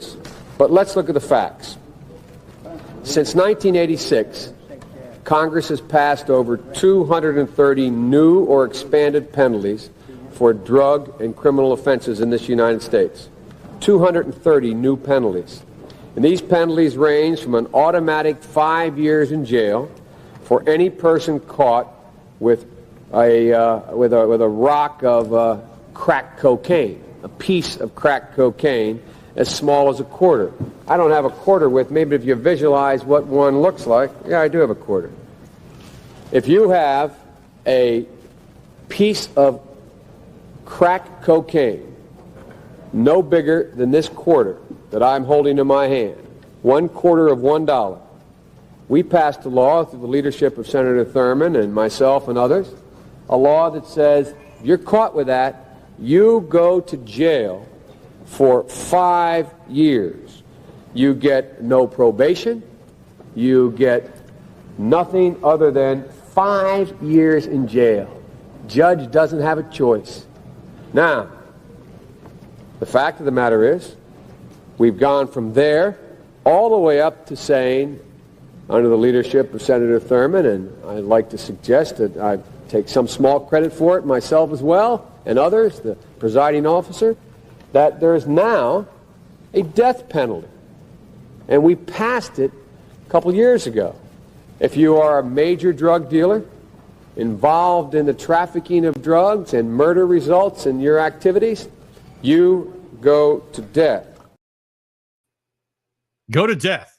statements, but let's look at the facts. Since 1986, Congress has passed over 230 new or expanded penalties for drug and criminal offenses in this United States. 230 new penalties. And these penalties range from an automatic 5 years in jail for any person caught with a rock of crack cocaine, a piece of crack cocaine as small as a quarter. I don't have a quarter with me, but if you visualize what one looks like, yeah, I do have a quarter. If you have a piece of crack cocaine no bigger than this quarter that I'm holding in my hand, 1/4 of $1, we passed a law through the leadership of Senator Thurmond and myself and others, a law that says if you're caught with that, you go to jail for 5 years. You get no probation. You get nothing other than 5 years in jail. Judge doesn't have a choice. Now, the fact of the matter is, we've gone from there all the way up to saying, under the leadership of Senator Thurmond, and I'd like to suggest that I take some small credit for it myself as well, and others, the presiding officer, that there is now a death penalty. And we passed it a couple years ago. If you are a major drug dealer involved in the trafficking of drugs and murder results in your activities, you go to death. Go to death.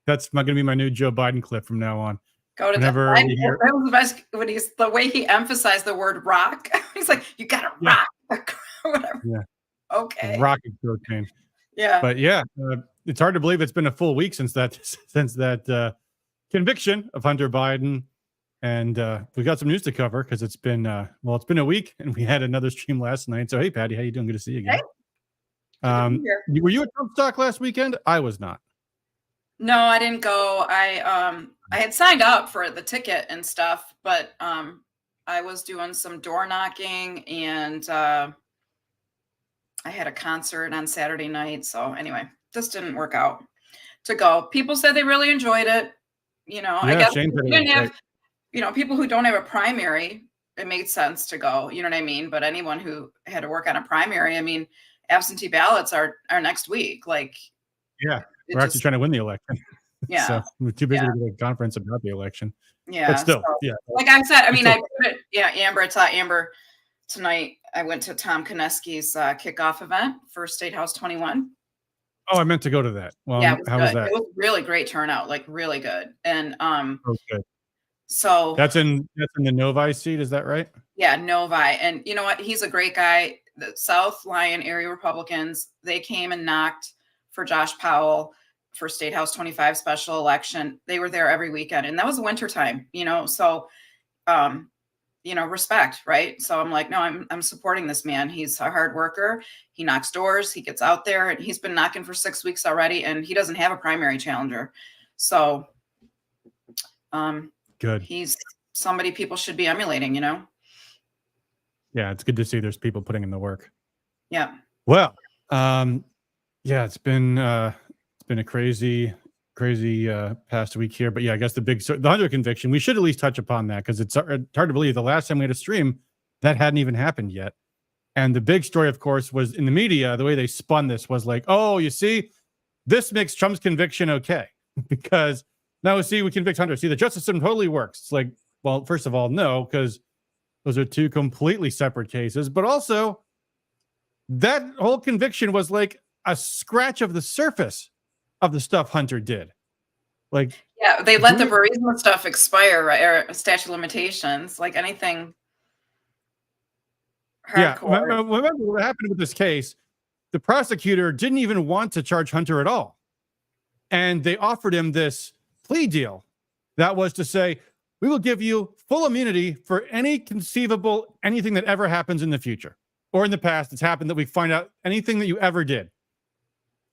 That's going to be my new Joe Biden clip from now on. Go to death. That was the best when the way he emphasized the word rock. He's like, you got to rock. Whatever. Yeah. Okay. Rocket cocaine. Yeah. But yeah, it's hard to believe it's been a full week since that conviction of Hunter Biden. And we got some news to cover because it's been it's been a week, and we had another stream last night. So hey, Patty, how you doing? Good to see you again. Hey. Were you at Trump Stock last weekend? I was not. No, I didn't go. I had signed up for the ticket and stuff, but I was doing some door knocking, and I had a concert on Saturday night. So anyway, this didn't work out to go. People said they really enjoyed it. You know, I guess you didn't have, people who don't have a primary, it made sense to go. You know what I mean? But anyone who had to work on a primary, I mean, absentee ballots are next week. Like, yeah, we're actually trying to win the election. Yeah. So we're too busy to do a conference about the election. Yeah. But still, yeah. Like I said, I mean, Amber, I saw Amber tonight. I went to Tom Koneski's kickoff event for State House 21. Oh, I meant to go to that. Well, yeah, how was that? It was really great turnout, like really good. And good. So that's in the Novi seat, is that right? Yeah, Novi. And you know what? He's a great guy. The South Lyon area Republicans, they came and knocked for Josh Powell for State House 25 special election. They were there every weekend, and that was winter time, so respect, right? So I'm like, no, I'm supporting this man. He's a hard worker. He knocks doors, he gets out there, and he's been knocking for 6 weeks already, and he doesn't have a primary challenger. So good. He's somebody people should be emulating, Yeah, it's good to see there's people putting in the work. Yeah. Well, it's been a crazy past week here, but yeah, I guess the Hunter conviction, we should at least touch upon that because it's hard to believe the last time we had a stream that hadn't even happened yet. And the big story, of course, was in the media. The way they spun this was like, oh, you see, this makes Trump's conviction okay because now we convict Hunter. See, the justice system totally works. It's like, well, first of all, no, because those are two completely separate cases, but also that whole conviction was like a scratch of the surface of the stuff Hunter did. Like, yeah, they let the Burisma stuff expire, right? Or statute of limitations, like anything hardcore. Yeah, remember what happened with this case? The prosecutor didn't even want to charge Hunter at all. And they offered him this plea deal that was to say, we will give you full immunity for anything that ever happens in the future or in the past. It's happened that we find out anything that you ever did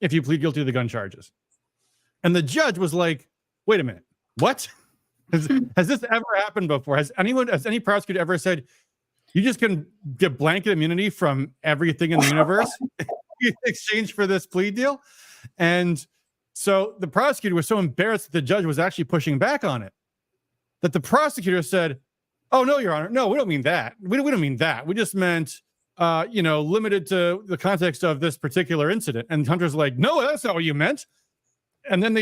if you plead guilty to the gun charges. And the judge was like, wait a minute, what? Has this ever happened before? Has any prosecutor ever said, you just can get blanket immunity from everything in the universe? in exchange for this plea deal. And so the prosecutor was so embarrassed that the judge was actually pushing back on it, that the prosecutor said, "Oh, no, Your Honor. No, we don't mean that. We don't mean that. We just meant, limited to the context of this particular incident." And Hunter's like, "No, that's not what you meant." And then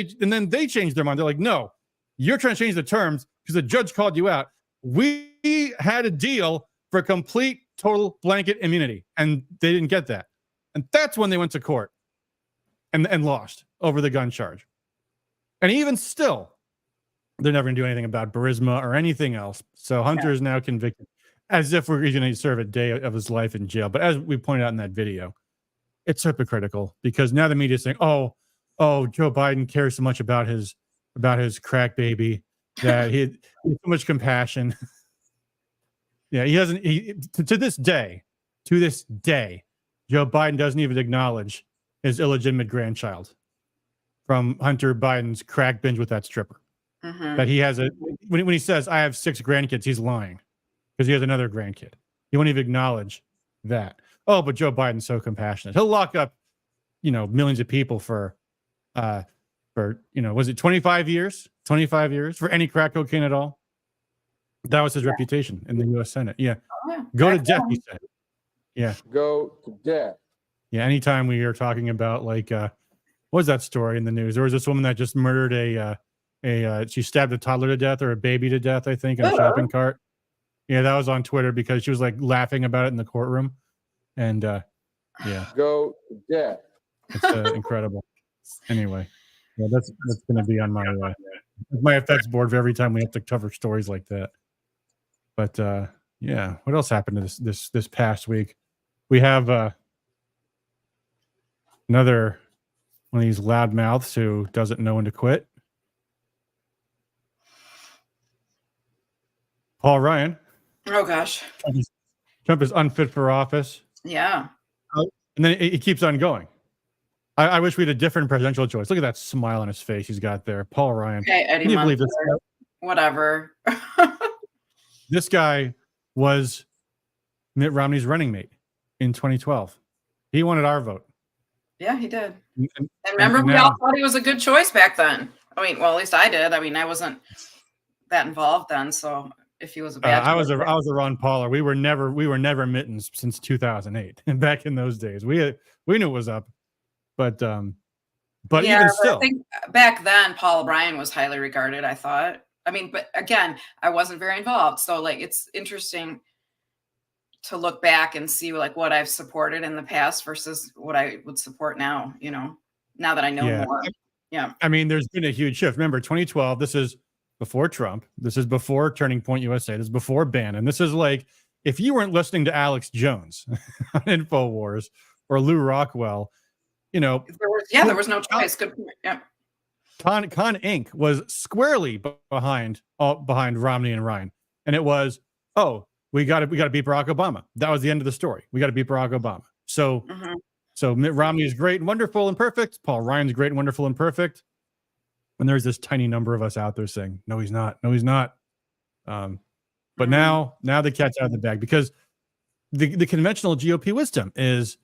they changed their mind. They're like, "No, you're trying to change the terms because the judge called you out. We had a deal for complete, total blanket immunity." And they didn't get that. And that's when they went to court and lost over the gun charge. And even still, they're never going to do anything about Burisma or anything else. So Hunter is now convicted as if he's going to serve a day of his life in jail. But as we pointed out in that video, it's hypocritical because now the media is saying, oh, Joe Biden cares so much about his crack baby that he has so much compassion. Yeah, he doesn't. To this day, Joe Biden doesn't even acknowledge his illegitimate grandchild from Hunter Biden's crack binge with that stripper. Mm-hmm. That he has when he says, "I have 6 grandkids," he's lying because he has another grandkid. He won't even acknowledge that. Oh, but Joe Biden's so compassionate. He'll lock up, millions of people for was it 25 years? 25 years for any crack cocaine at all? That was his reputation in the U.S. Senate. Yeah. Go to death, he said. Yeah. Go to death. Yeah. Anytime we are talking about what was that story in the news? There was this woman that just murdered she stabbed a toddler to death or a baby to death, I think, in a shopping cart. Yeah, that was on Twitter because she was laughing about it in the courtroom. And yeah. Go to death. It's incredible. Anyway, yeah, that's going to be on my effects board for every time we have to cover stories like that. But yeah, what else happened to this past week? We have another one of these loudmouths who doesn't know when to quit. Paul Ryan. Oh gosh. Trump is unfit for office. Yeah. And then it keeps on going. I wish we had a different presidential choice. Look at that smile on his face he's got there. Paul Ryan. Okay, Eddie. Can you believe this? Whatever. This guy was Mitt Romney's running mate in 2012. He wanted our vote. Yeah, he did. And remember, we all thought he was a good choice back then. I mean, well, at least I did. I mean, I wasn't that involved then, so if he was a bad I was a Ron Pauler. We were never mittens since 2008. And back in those days, we knew it was up. But yeah, even still, I think back then Paul O'Brien was highly regarded, I thought. I mean, but again, I wasn't very involved. So it's interesting to look back and see what I've supported in the past versus what I would support now, now that I know more. Yeah. I mean, there's been a huge shift. Remember, 2012, this is before Trump. This is before Turning Point USA. This is before Bannon. This is if you weren't listening to Alex Jones on InfoWars or Lou Rockwell, there was no choice. Good point. Yeah. Con Inc. was squarely behind Romney and Ryan, and it was, we got to beat Barack Obama. That was the end of the story. We got to beat Barack Obama. So, so Mitt Romney is great and wonderful and perfect. Paul Ryan's great and wonderful and perfect. And there's this tiny number of us out there saying, no, he's not. No, he's not. But now the cat's out of the bag because the conventional GOP wisdom is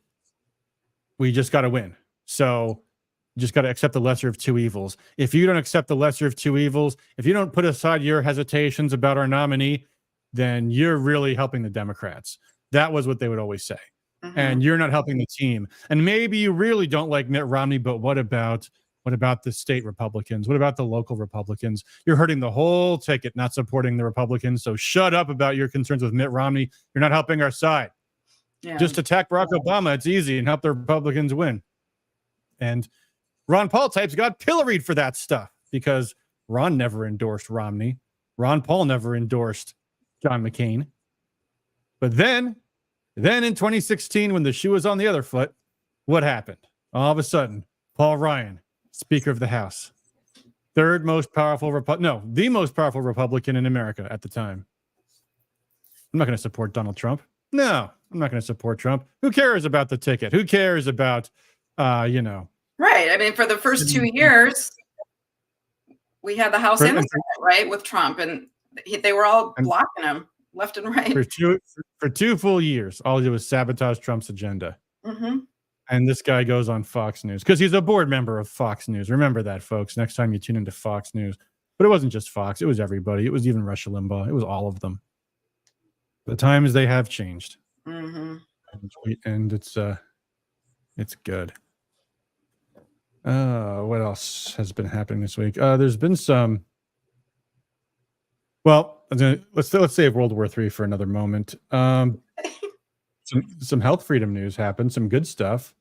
we just got to win. So you just got to accept the lesser of two evils. If you don't accept the lesser of two evils, if you don't put aside your hesitations about our nominee, then you're really helping the Democrats. That was what they would always say. And you're not helping the team. And maybe you really don't like Mitt Romney, but what about the state Republicans? What about the local Republicans? You're hurting the whole ticket, not supporting the Republicans. So shut up about your concerns with Mitt Romney. You're not helping our side. Yeah. Just attack Barack Obama. It's easy and help the Republicans win. And Ron Paul types got pilloried for that stuff because Ron never endorsed Romney. Ron Paul never endorsed John McCain. But then in 2016, when the shoe was on the other foot, what happened? All of a sudden, Paul Ryan, Speaker of the House, the most powerful Republican in America at the time. I'm not going to support Donald Trump. No, I'm not going to support Trump. Who cares about the ticket? Who cares about, Right. I mean, for the first 2 years, we had the House and the Senate, right, with Trump, and they were all blocking him left and right. For two full years, all he did was sabotage Trump's agenda. And this guy goes on Fox News because he's a board member of Fox News. Remember that, folks, next time you tune into Fox News. But it wasn't just Fox. It was everybody. It was even Rush Limbaugh. It was all of them. The times they have changed. Mm-hmm. And it's good. What else has been happening this week? There's been some. Well, let's save World War III for another moment. Some health freedom news happened. Some good stuff.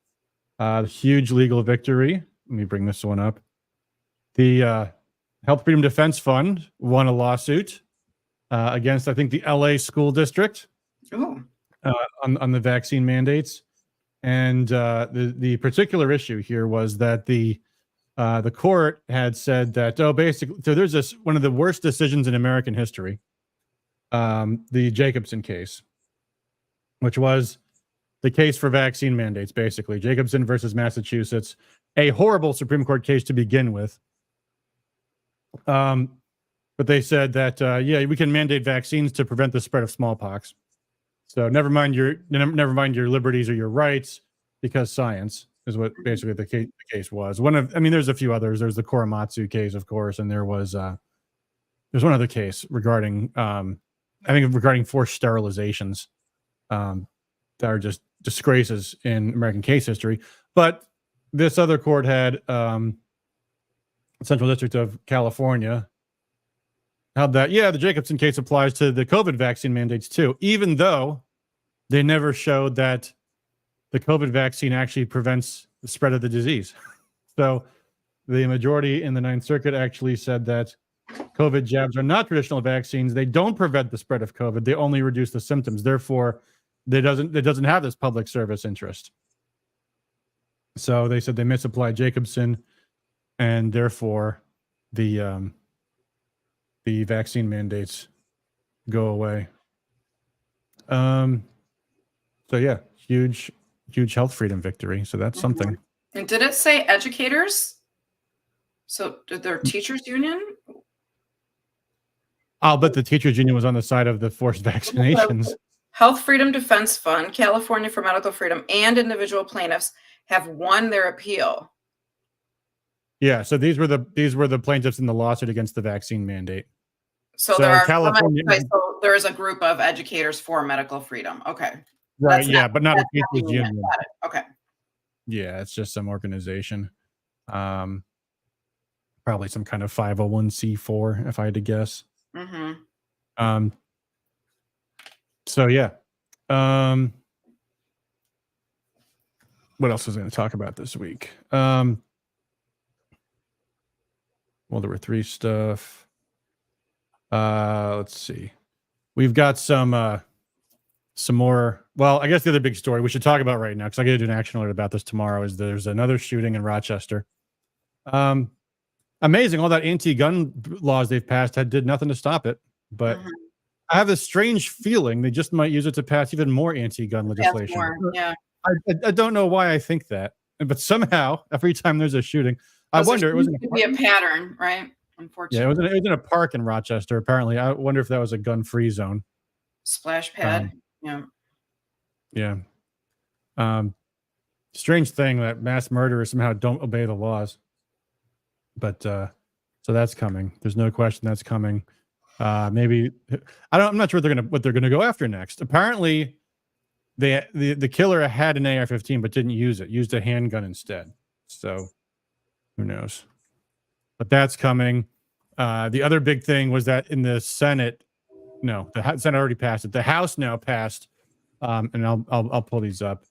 Huge legal victory. Let me bring this one up. The Health Freedom Defense Fund won a lawsuit against, I think, the LA school district on the vaccine mandates. And the particular issue here was that the court had said that, basically, so there's this one of the worst decisions in American history, the Jacobson case, which was the case for vaccine mandates, basically. Jacobson versus Massachusetts, a horrible Supreme Court case to begin with. But they said that, we can mandate vaccines to prevent the spread of smallpox. So never mind your liberties or your rights, because science is what basically the case was. There's a few others. There's the Korematsu case, of course, and there's one other case regarding forced sterilizations that are just disgraces in American case history. But this other court had Central District of California held that, the Jacobson case applies to the COVID vaccine mandates too, even though they never showed that the COVID vaccine actually prevents the spread of the disease. So the majority in the Ninth Circuit actually said that COVID jabs are not traditional vaccines. They don't prevent the spread of COVID. They only reduce the symptoms. Therefore, it doesn't have this public service interest. So they said they misapplied Jacobson, and therefore the vaccine mandates go away. Huge health freedom victory. So that's something. And did it say educators? So did their teachers union? I'll bet the teachers union was on the side of the forced vaccinations. Health Freedom Defense Fund, California for Medical Freedom, and individual plaintiffs have won their appeal. Yeah, so these were the plaintiffs in the lawsuit against the vaccine mandate. So there is a group of educators for medical freedom. Okay. Right, but not a teachers union. Okay. Yeah, it's just some organization. Probably some kind of 501c4, if I had to guess. Mm-hmm. What else was I going to talk about this week? Well, there were 3 stuff. Let's see. We've got some more. Well, I guess the other big story we should talk about right now, because I got to do an action alert about this tomorrow, is there's another shooting in Rochester. Amazing. All that anti-gun laws they've passed did nothing to stop it. But I have this strange feeling they just might use it to pass even more anti-gun legislation. Yeah. I don't know why I think that, but somehow every time there's a shooting, I wonder. It was could be a pattern, right? Unfortunately, yeah, it was in a park in Rochester. Apparently, I wonder if that was a gun-free zone. Splash pad. Yeah. Strange thing that mass murderers somehow don't obey the laws. But so that's coming. There's no question that's coming. Maybe I'm not sure what they're gonna go after next. Apparently, the killer had an AR-15 but didn't use it. Used a handgun instead. So who knows? But that's coming. The other big thing was that in the Senate, the Senate already passed it. The House now passed, and I'll pull these up.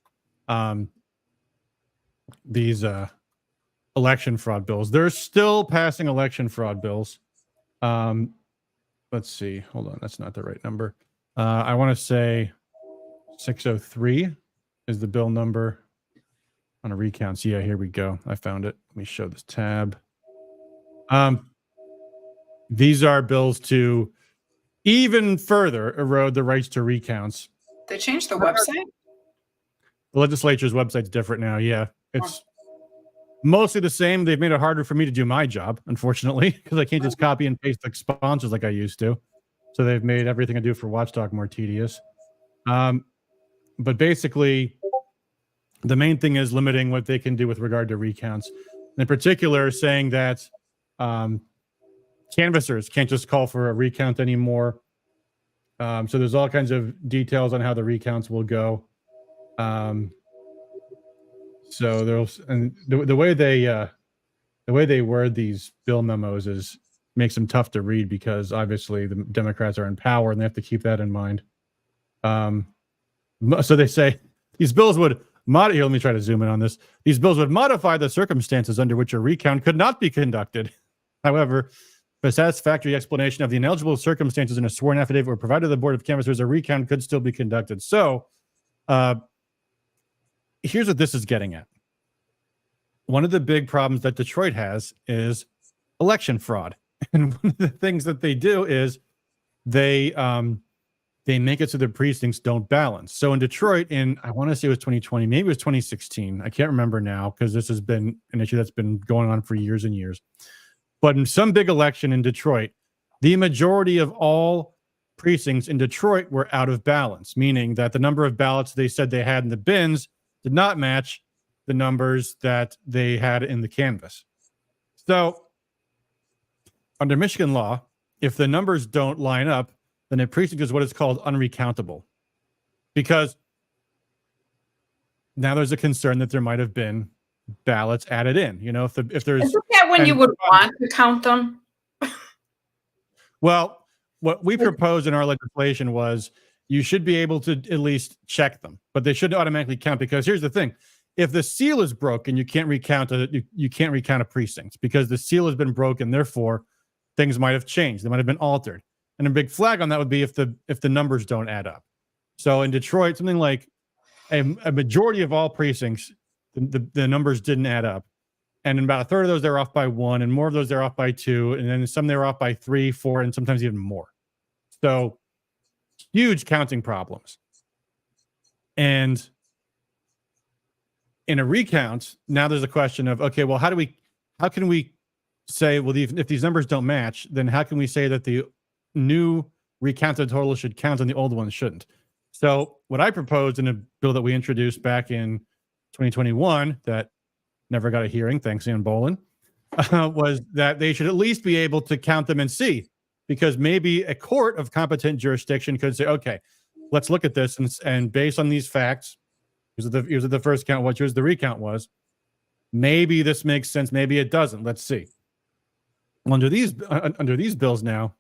These election fraud bills. They're still passing election fraud bills. Let's see. Hold on. That's not the right number. I want to say 603 is the bill number on a recounts. Yeah, here we go. I found it. Let me show this tab. These are bills to even further erode the rights to recounts. They changed the website? The legislature's website's different now. Yeah, it's mostly the same. They've made it harder for me to do my job, unfortunately, because I can't just copy and paste the sponsors like I used to. So they've made everything I do for Watchdog more tedious. But basically, The main thing is limiting what they can do with regard to recounts. In particular, saying that canvassers can't just call for a recount anymore. So there's all kinds of details on how the recounts will go. So there's, and the way they word these bill memos makes them tough to read, because obviously the Democrats are in power and they have to keep that in mind. So they say these bills would here, let me try to zoom in on this. These bills would modify the circumstances under which a recount could not be conducted. However, a satisfactory explanation of the ineligible circumstances in a sworn affidavit were provided to the Board of Canvassers, a recount could still be conducted. So here's what this is getting at. One of the big problems that Detroit has is election fraud. And one of the things that they do is they make it so the precincts don't balance. So in Detroit, I want to say it was 2020, maybe it was 2016. I can't remember now, because this has been an issue that's been going on for years and years. But in some big election in Detroit, the majority of all precincts in Detroit were out of balance, meaning that the number of ballots they said they had in the bins did not match the numbers that they had in the canvas. So under Michigan law, if the numbers don't line up, then a precinct is what is called unrecountable, because now there's a concern that there might have been ballots added in. You know, if there's, isn't that when you would want to count them? Well, what we proposed in our legislation was you should be able to at least check them, but they shouldn't automatically count, because here's the thing: if the seal is broken, you can't recount a precinct, because the seal has been broken. Therefore, things might have changed; they might have been altered. And a big flag on that would be if the numbers don't add up. So in Detroit, something like a majority of all precincts, the numbers didn't add up. And in about a third of those, they're off by 1, and more of those, they're off by 2. And then some, they're off by 3, 4, and sometimes even more. So huge counting problems. And in a recount, now there's a question of, okay, well, how can we say, well, if these numbers don't match, then how can we say that the new recounted total should count and the old ones shouldn't? So what I proposed in a bill that we introduced back in 2021 that never got a hearing, thanks Ann Bolin, was that they should at least be able to count them and see, because maybe a court of competent jurisdiction could say, okay, let's look at this, and based on these facts, here's the first count, what the recount was. Maybe this makes sense, maybe it doesn't. Let's see. Under these bills now,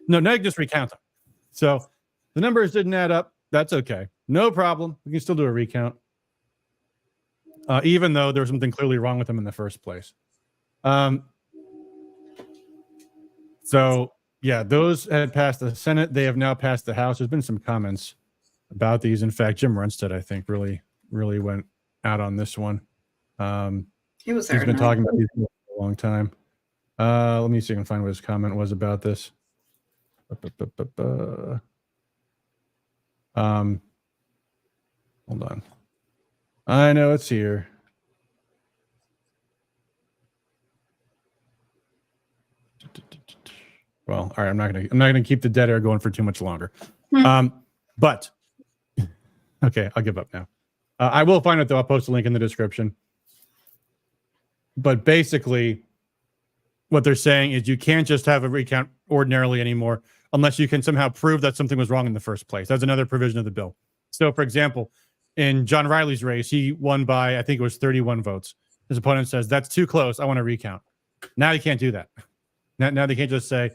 no, you can just recount them. So the numbers didn't add up. That's okay. No problem. We can still do a recount, even though there was something clearly wrong with them in the first place. So, yeah, those had passed the Senate. They have now passed the House. There's been some comments about these. In fact, Jim Runstead, I think, really went out on this one. He's been talking about these for a long time. Let me see if I can find what his comment was about this. Hold on. I know it's here. Well, all right. I'm not gonna keep the dead air going for too much longer. But okay, I'll give up now. I will find it though. I'll post a link in the description. But basically, what they're saying is you can't just have a recount ordinarily anymore unless you can somehow prove that something was wrong in the first place. That's another provision of the bill. So, for example, in John Riley's race, he won by, I think it was 31 votes. His opponent says, that's too close. I want to recount. Now you can't do that. Now they can't just say,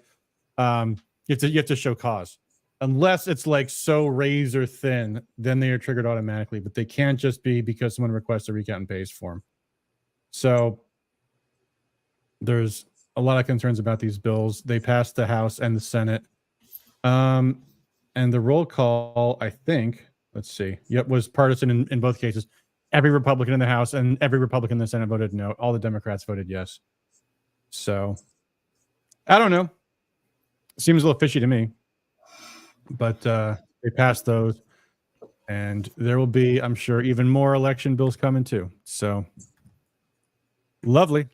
you have to show cause. Unless it's like so razor thin, then they are triggered automatically. But they can't just be because someone requests a recount and pays for them. So there's a lot of concerns about these bills. They passed the House and the Senate. And the roll call, I think, let's see, was partisan in both cases. Every Republican in the House and every Republican in the Senate voted no. All the Democrats voted yes. So I don't know. Seems a little fishy to me. But they passed those. And there will be, I'm sure, even more election bills coming too. So lovely.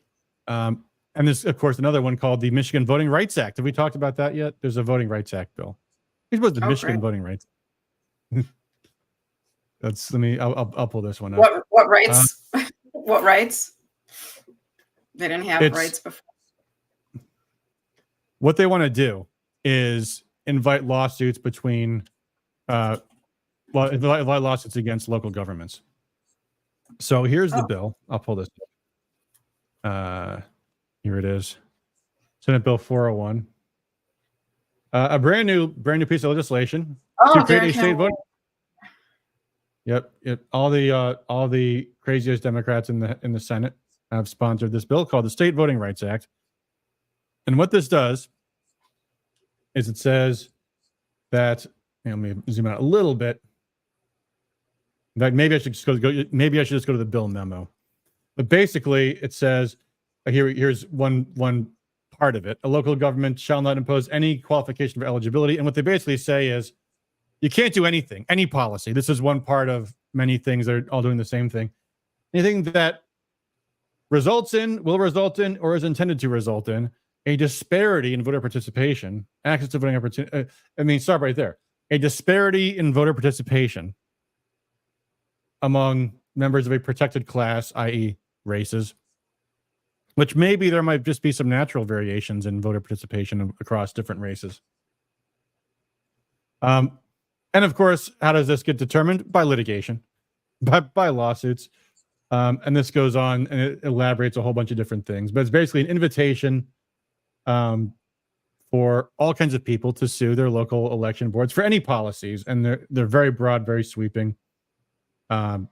And there's, of course, another one called the Michigan Voting Rights Act. Have we talked about that yet? There's a Voting Rights Act bill. Here's what the Michigan Voting Rights. I'll pull this one up. What rights? What rights? They didn't have rights before. What they want to do is invite lawsuits between, invite lawsuits against local governments. So here's the bill. I'll pull this up. Here it is. Senate Bill 401. A brand new piece of legislation to create a state voting. Yep. All the craziest Democrats in the Senate have sponsored this bill called the State Voting Rights Act. And what this does is it says that, let me zoom out a little bit. In fact, maybe I should just go to the bill memo. But basically, it says here's one part of it: a local government shall not impose any qualification for eligibility. And what they basically say is, you can't do anything, any policy. This is one part of many things that are all doing the same thing. Anything that will result in, or is intended to result in a disparity in voter participation, access to voting opportunity. Stop right there. A disparity in voter participation among members of a protected class, i.e. races, which maybe there might just be some natural variations in voter participation across different races. And of course, how does this get determined? By litigation, by lawsuits. And this goes on and it elaborates a whole bunch of different things, but it's basically an invitation for all kinds of people to sue their local election boards for any policies. And they're very broad, very sweeping.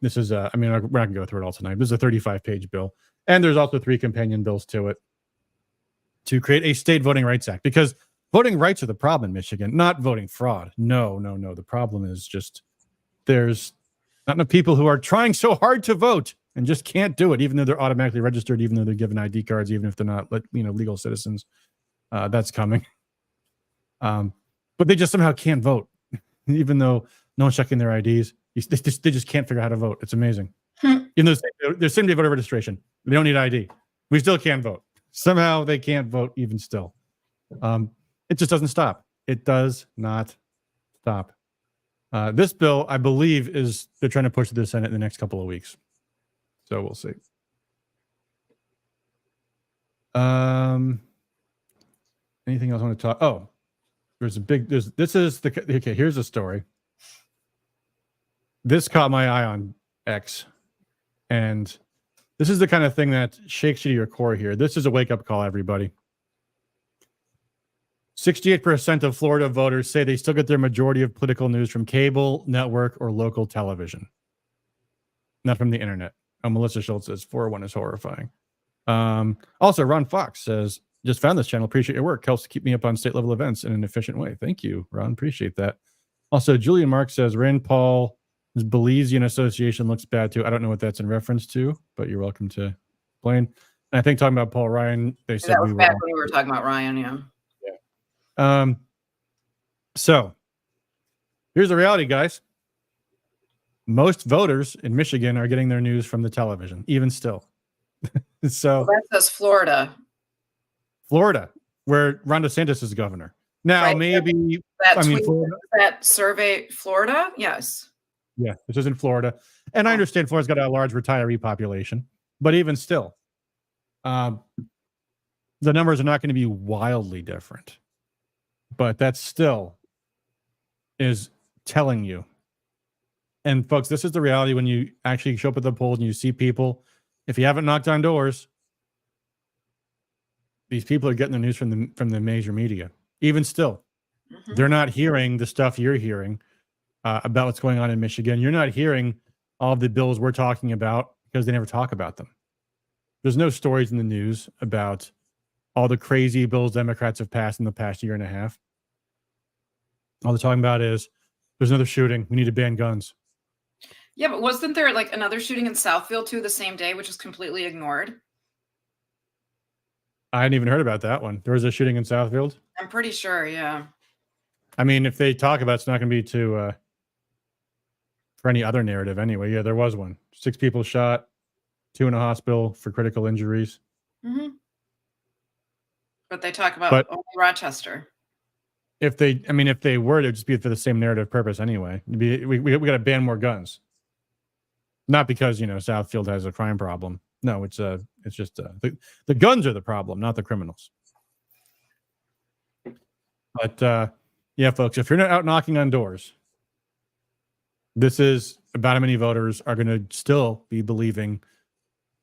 This is, we're not going to go through it all tonight. This is a 35-page bill. And there's also 3 companion bills to it to create a state voting rights act, because voting rights are the problem in Michigan, not voting fraud. No. The problem is just there's not enough people who are trying so hard to vote and just can't do it, even though they're automatically registered, even though they're given ID cards, even if they're not, legal citizens. That's coming. But they just somehow can't vote, even though no one's checking their IDs. They just can't figure out how to vote. It's amazing. Even though there's same-day voter registration, they don't need ID. We still can't vote. Somehow they can't vote even still. It just doesn't stop. It does not stop. This bill, I believe, they're trying to push to the Senate in the next couple of weeks. So we'll see. Anything else I want to talk? Oh, here's a story. This caught my eye on X. And this is the kind of thing that shakes you to your core here. This is a wake-up call, everybody. 68% of Florida voters say they still get their majority of political news from cable, network, or local television. Not from the internet. Melissa Schultz says 401 is horrifying. Also, Ron Fox says, just found this channel. Appreciate your work. Helps to keep me up on state level events in an efficient way. Thank you, Ron. Appreciate that. Also, Julian Mark says Rand Paul's Belizean association looks bad too. I don't know what that's in reference to, but you're welcome to explain. And I think talking about Paul Ryan, they said that was back when we were talking about Ryan, yeah. So here's the reality, guys. Most voters in Michigan are getting their news from the television, even still. So that says Florida, where Ron DeSantis is governor. Now, right. Maybe that survey, Florida, yes. Yeah, this is in Florida. And I understand Florida's got a large retiree population, but even still, the numbers are not going to be wildly different. But that still is telling you. And folks, this is the reality when you actually show up at the polls and you see people. If you haven't knocked on doors, these people are getting their news from the major media. Even still, they're not hearing the stuff you're hearing about what's going on in Michigan. You're not hearing all of the bills we're talking about because they never talk about them. There's no stories in the news about all the crazy bills Democrats have passed in the past year and a half. All they're talking about is there's another shooting. We need to ban guns. Yeah, but wasn't there like another shooting in Southfield too the same day, which was completely ignored? I hadn't even heard about that one. There was a shooting in Southfield? I'm pretty sure, yeah. I mean, if they talk about it, it's not going to be for any other narrative anyway. Yeah, there was one. 6 people shot, 2 in a hospital for critical injuries. Mm-hmm. But they talk about only Rochester. If they were, it would just be for the same narrative purpose anyway. We got to ban more guns. Not because, Southfield has a crime problem. No, it's just the guns are the problem, not the criminals. But yeah, folks, if you're not out knocking on doors, this is about how many voters are going to still be believing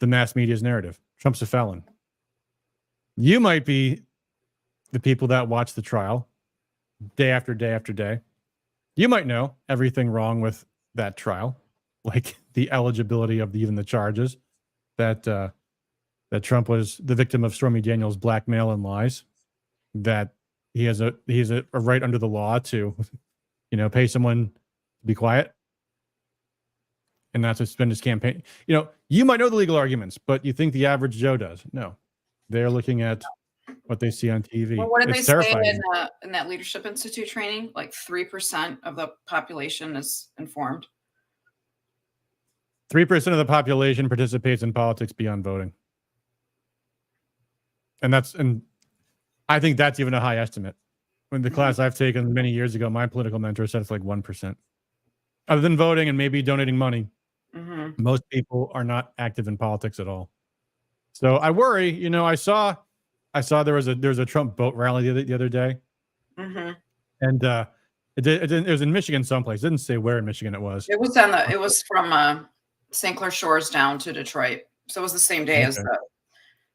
the mass media's narrative. Trump's a felon. You might be the people that watch the trial day after day after day. You might know everything wrong with that trial, like the eligibility of even the charges, that Trump was the victim of Stormy Daniels' blackmail and lies, that he has a right under the law to, pay someone to be quiet and not to spend his campaign. You might know the legal arguments, but you think the average Joe does? No, they're looking at what they see on TV. Well, what did they say in that Leadership Institute training? Like 3% of the population is informed. 3% of the population participates in politics beyond voting. And I think that's even a high estimate. When the class I've taken many years ago, my political mentor said it's like 1%. Other than voting and maybe donating money, most people are not active in politics at all. So I worry. I saw there was a Trump boat rally the other day, and it was in Michigan someplace. It didn't say where in Michigan it was. It was from St. Clair Shores down to Detroit. So it was the same day as the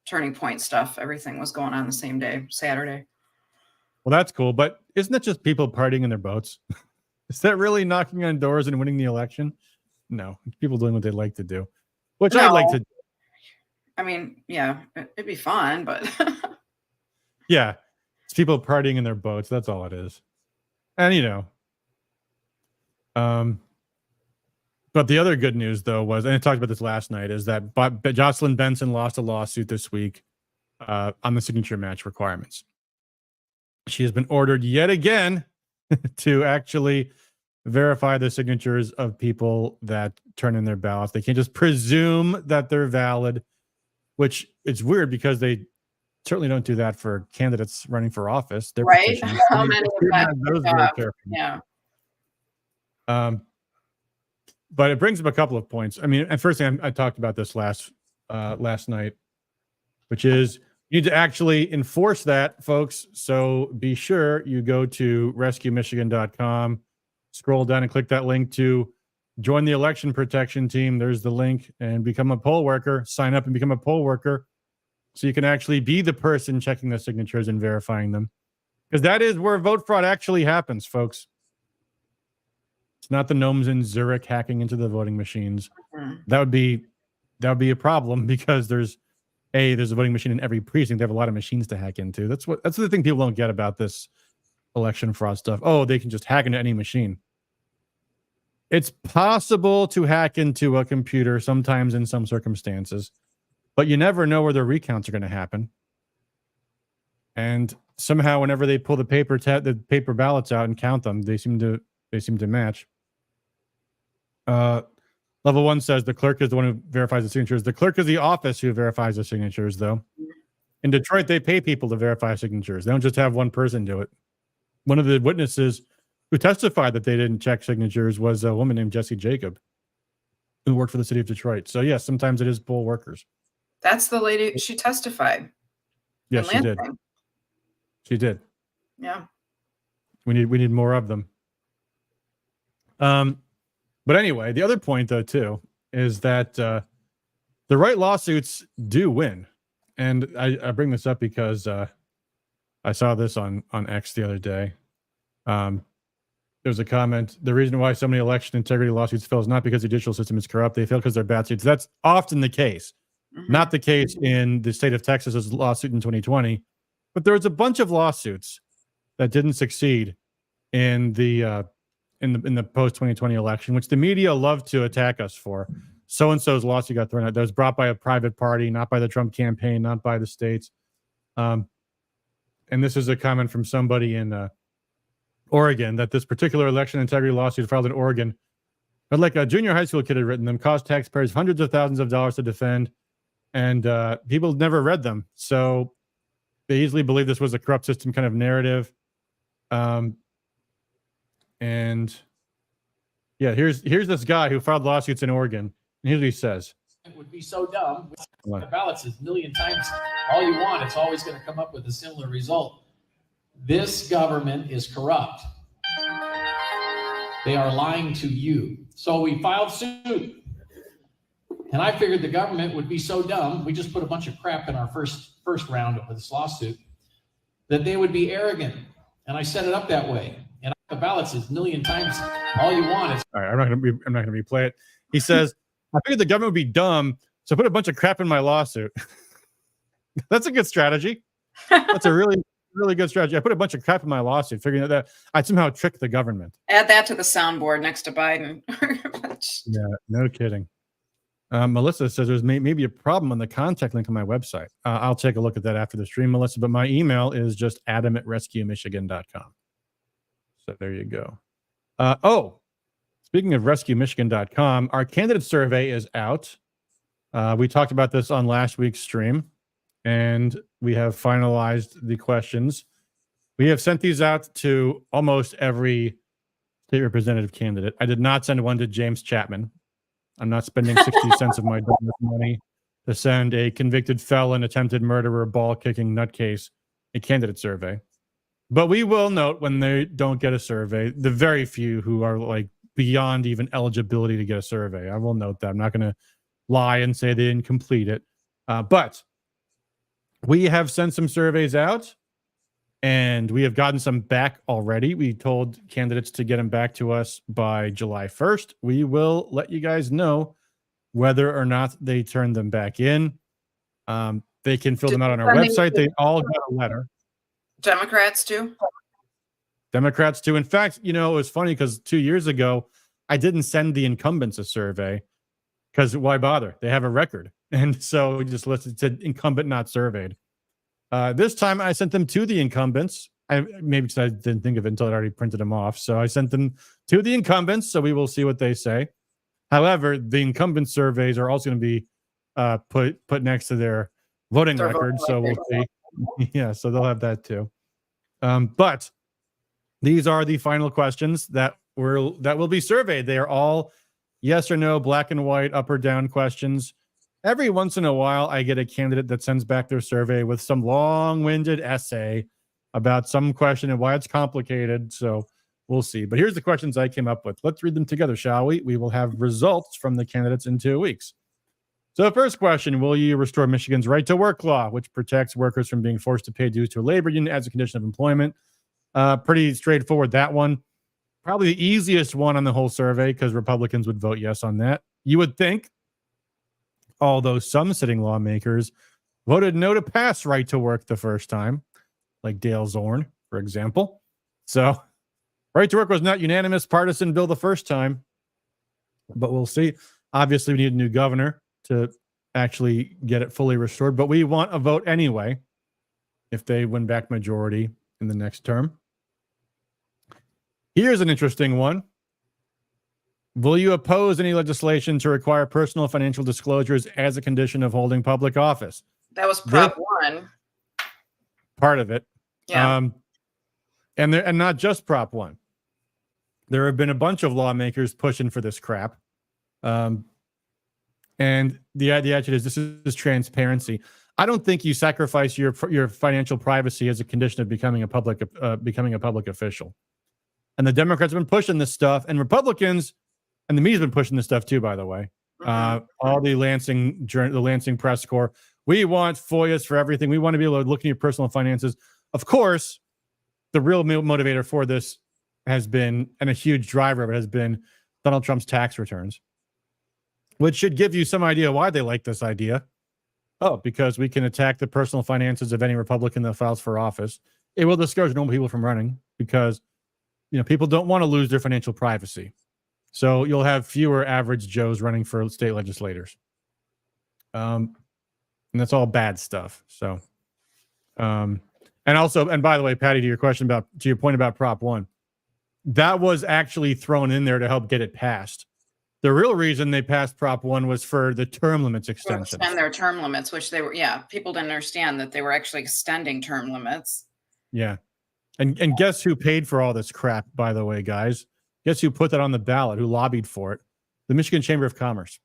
Turning Point stuff. Everything was going on the same day, Saturday. Well, that's cool. But isn't it just people partying in their boats? Is that really knocking on doors and winning the election? No, it's people doing what they like to do, which I'd like to do. I mean, yeah, it'd be fun, but yeah, it's people partying in their boats. That's all it is. And but the other good news, though, was, and I talked about this last night, is that Jocelyn Benson lost a lawsuit this week on the signature match requirements. She has been ordered yet again to actually verify the signatures of people that turn in their ballots. They can't just presume that they're valid, which is weird because they certainly don't do that for candidates running for office. They're right. How many of them? Yeah. But it brings up a couple of points. I mean, and first thing, I talked about this last night, which is you need to actually enforce that, folks. So be sure you go to rescuemichigan.com, scroll down and click that link to join the election protection team. There's the link, and become a poll worker. Sign up and become a poll worker so you can actually be the person checking the signatures and verifying them, because that is where vote fraud actually happens, folks. It's not the gnomes in Zurich hacking into the voting machines. That would be a problem, because there's a voting machine in every precinct. They have a lot of machines to hack into. That's the thing people don't get about this election fraud stuff. Oh, they can just hack into any machine. It's possible to hack into a computer sometimes in some circumstances, but you never know where the recounts are going to happen. And somehow, whenever they pull the paper ballots out and count them, they seem to match. Level 1 says the clerk is the one who verifies the signatures. The clerk is the office who verifies the signatures, though. In Detroit, they pay people to verify signatures. They don't just have one person do it. One of the witnesses who testified that they didn't check signatures was a woman named Jessie Jacob, who worked for the city of Detroit. So, yes, sometimes it is poll workers. That's the lady. She testified. Yes, she did. She did. Yeah. We need more of them. But anyway, the other point, though, too, is that the right lawsuits do win. And I bring this up because I saw this on X the other day. There's a comment: the reason why so many election integrity lawsuits fail is not because the judicial system is corrupt. They fail because they're bad suits. That's often the case. Not the case in the state of Texas's lawsuit in 2020. But there was a bunch of lawsuits that didn't succeed in the post 2020 election, which the media love to attack us for. So and so's lawsuit got thrown out. That was brought by a private party, not by the Trump campaign, not by the states. And this is a comment from somebody in Oregon, that this particular election integrity lawsuit filed in Oregon, but like a junior high school kid had written them, cost taxpayers hundreds of thousands of dollars to defend, and people never read them. So they easily believe this was a corrupt system kind of narrative. And yeah, here's this guy who filed lawsuits in Oregon. Here's what he says. It would be so dumb. The ballots is a million times all you want. It's always going to come up with a similar result. This government is corrupt. They are lying to you. So we filed suit. And I figured the government would be so dumb, we just put a bunch of crap in our first round of this lawsuit, that they would be arrogant. And I set it up that way. And the ballots is a million times all you want. All right, I'm not gonna replay it. He says, I figured the government would be dumb, so put a bunch of crap in my lawsuit. That's a good strategy. That's a really, really good strategy. I put a bunch of crap in my lawsuit, figuring that I'd somehow trick the government. Add that to the soundboard next to Biden. Yeah, no kidding. Melissa says there's maybe a problem on the contact link on my website. I'll take a look at that after the stream, Melissa, but my email is just adam@rescuemichigan.com. So there you go. Speaking of rescuemichigan.com, our candidate survey is out. We talked about this on last week's stream, and we have finalized the questions. We have sent these out to almost every state representative candidate. I did not send one to James Chapman. I'm not spending 60 cents of my donors' money to send a convicted felon, attempted murderer, ball-kicking nutcase a candidate survey. But we will note when they don't get a survey, the very few who are like beyond even eligibility to get a survey. I will note that. I'm not going to lie and say they didn't complete it. But we have sent some surveys out, and we have gotten some back already. We told candidates to get them back to us by July 1st. We will let you guys know whether or not they turn them back in. They can fill them out on our website. They all got a letter. Democrats too? Democrats too. In fact, it was funny because 2 years ago, I didn't send the incumbents a survey because why bother? They have a record. And so we just listed, said incumbent not surveyed. This time I sent them to the incumbents. Maybe because I didn't think of it until I already printed them off. So I sent them to the incumbents. So we will see what they say. However, the incumbent surveys are also going to be put next to their voting records. So we'll see. Yeah, so they'll have that too. But these are the final questions that will be surveyed. They are all yes or no, black and white, up or down questions. Every once in a while, I get a candidate that sends back their survey with some long-winded essay about some question and why it's complicated. So we'll see. But here's the questions I came up with. Let's read them together, shall we? We will have results from the candidates in 2 weeks. So the first question, will you restore Michigan's right to work law, which protects workers from being forced to pay dues to a labor union as a condition of employment? Pretty straightforward, that one. Probably the easiest one on the whole survey because Republicans would vote yes on that. You would think, although some sitting lawmakers voted no to pass right to work the first time, like Dale Zorn, for example. So right to work was not unanimous partisan bill the first time, but we'll see. Obviously, we need a new governor to actually get it fully restored, but we want a vote anyway if they win back majority in the next term. Here's an interesting one. Will you oppose any legislation to require personal financial disclosures as a condition of holding public office? That was Prop 1. Part of it. Yeah. And not just Prop 1. There have been a bunch of lawmakers pushing for this crap. And the attitude is this is transparency. I don't think you sacrifice your financial privacy as a condition of becoming a public official. And the Democrats have been pushing this stuff, and Republicans and the media's been pushing this stuff too, by the way. All the Lansing press corps. We want FOIAs for everything. We want to be able to look at your personal finances. Of course, the real motivator for this has been, and a huge driver of it has been, Donald Trump's tax returns, which should give you some idea why they like this idea. Oh, because we can attack the personal finances of any Republican that files for office. It will discourage normal people from running because, people don't want to lose their financial privacy. So you'll have fewer average Joes running for state legislators. And that's all bad stuff. So, and by the way, Patty, to your point about Prop 1, that was actually thrown in there to help get it passed. The real reason they passed Prop 1 was for the term limits extension. Extend their term limits, which they were, people didn't understand that they were actually extending term limits. Yeah. And guess who paid for all this crap, by the way, guys? Guess who put that on the ballot, who lobbied for it? The Michigan Chamber of Commerce.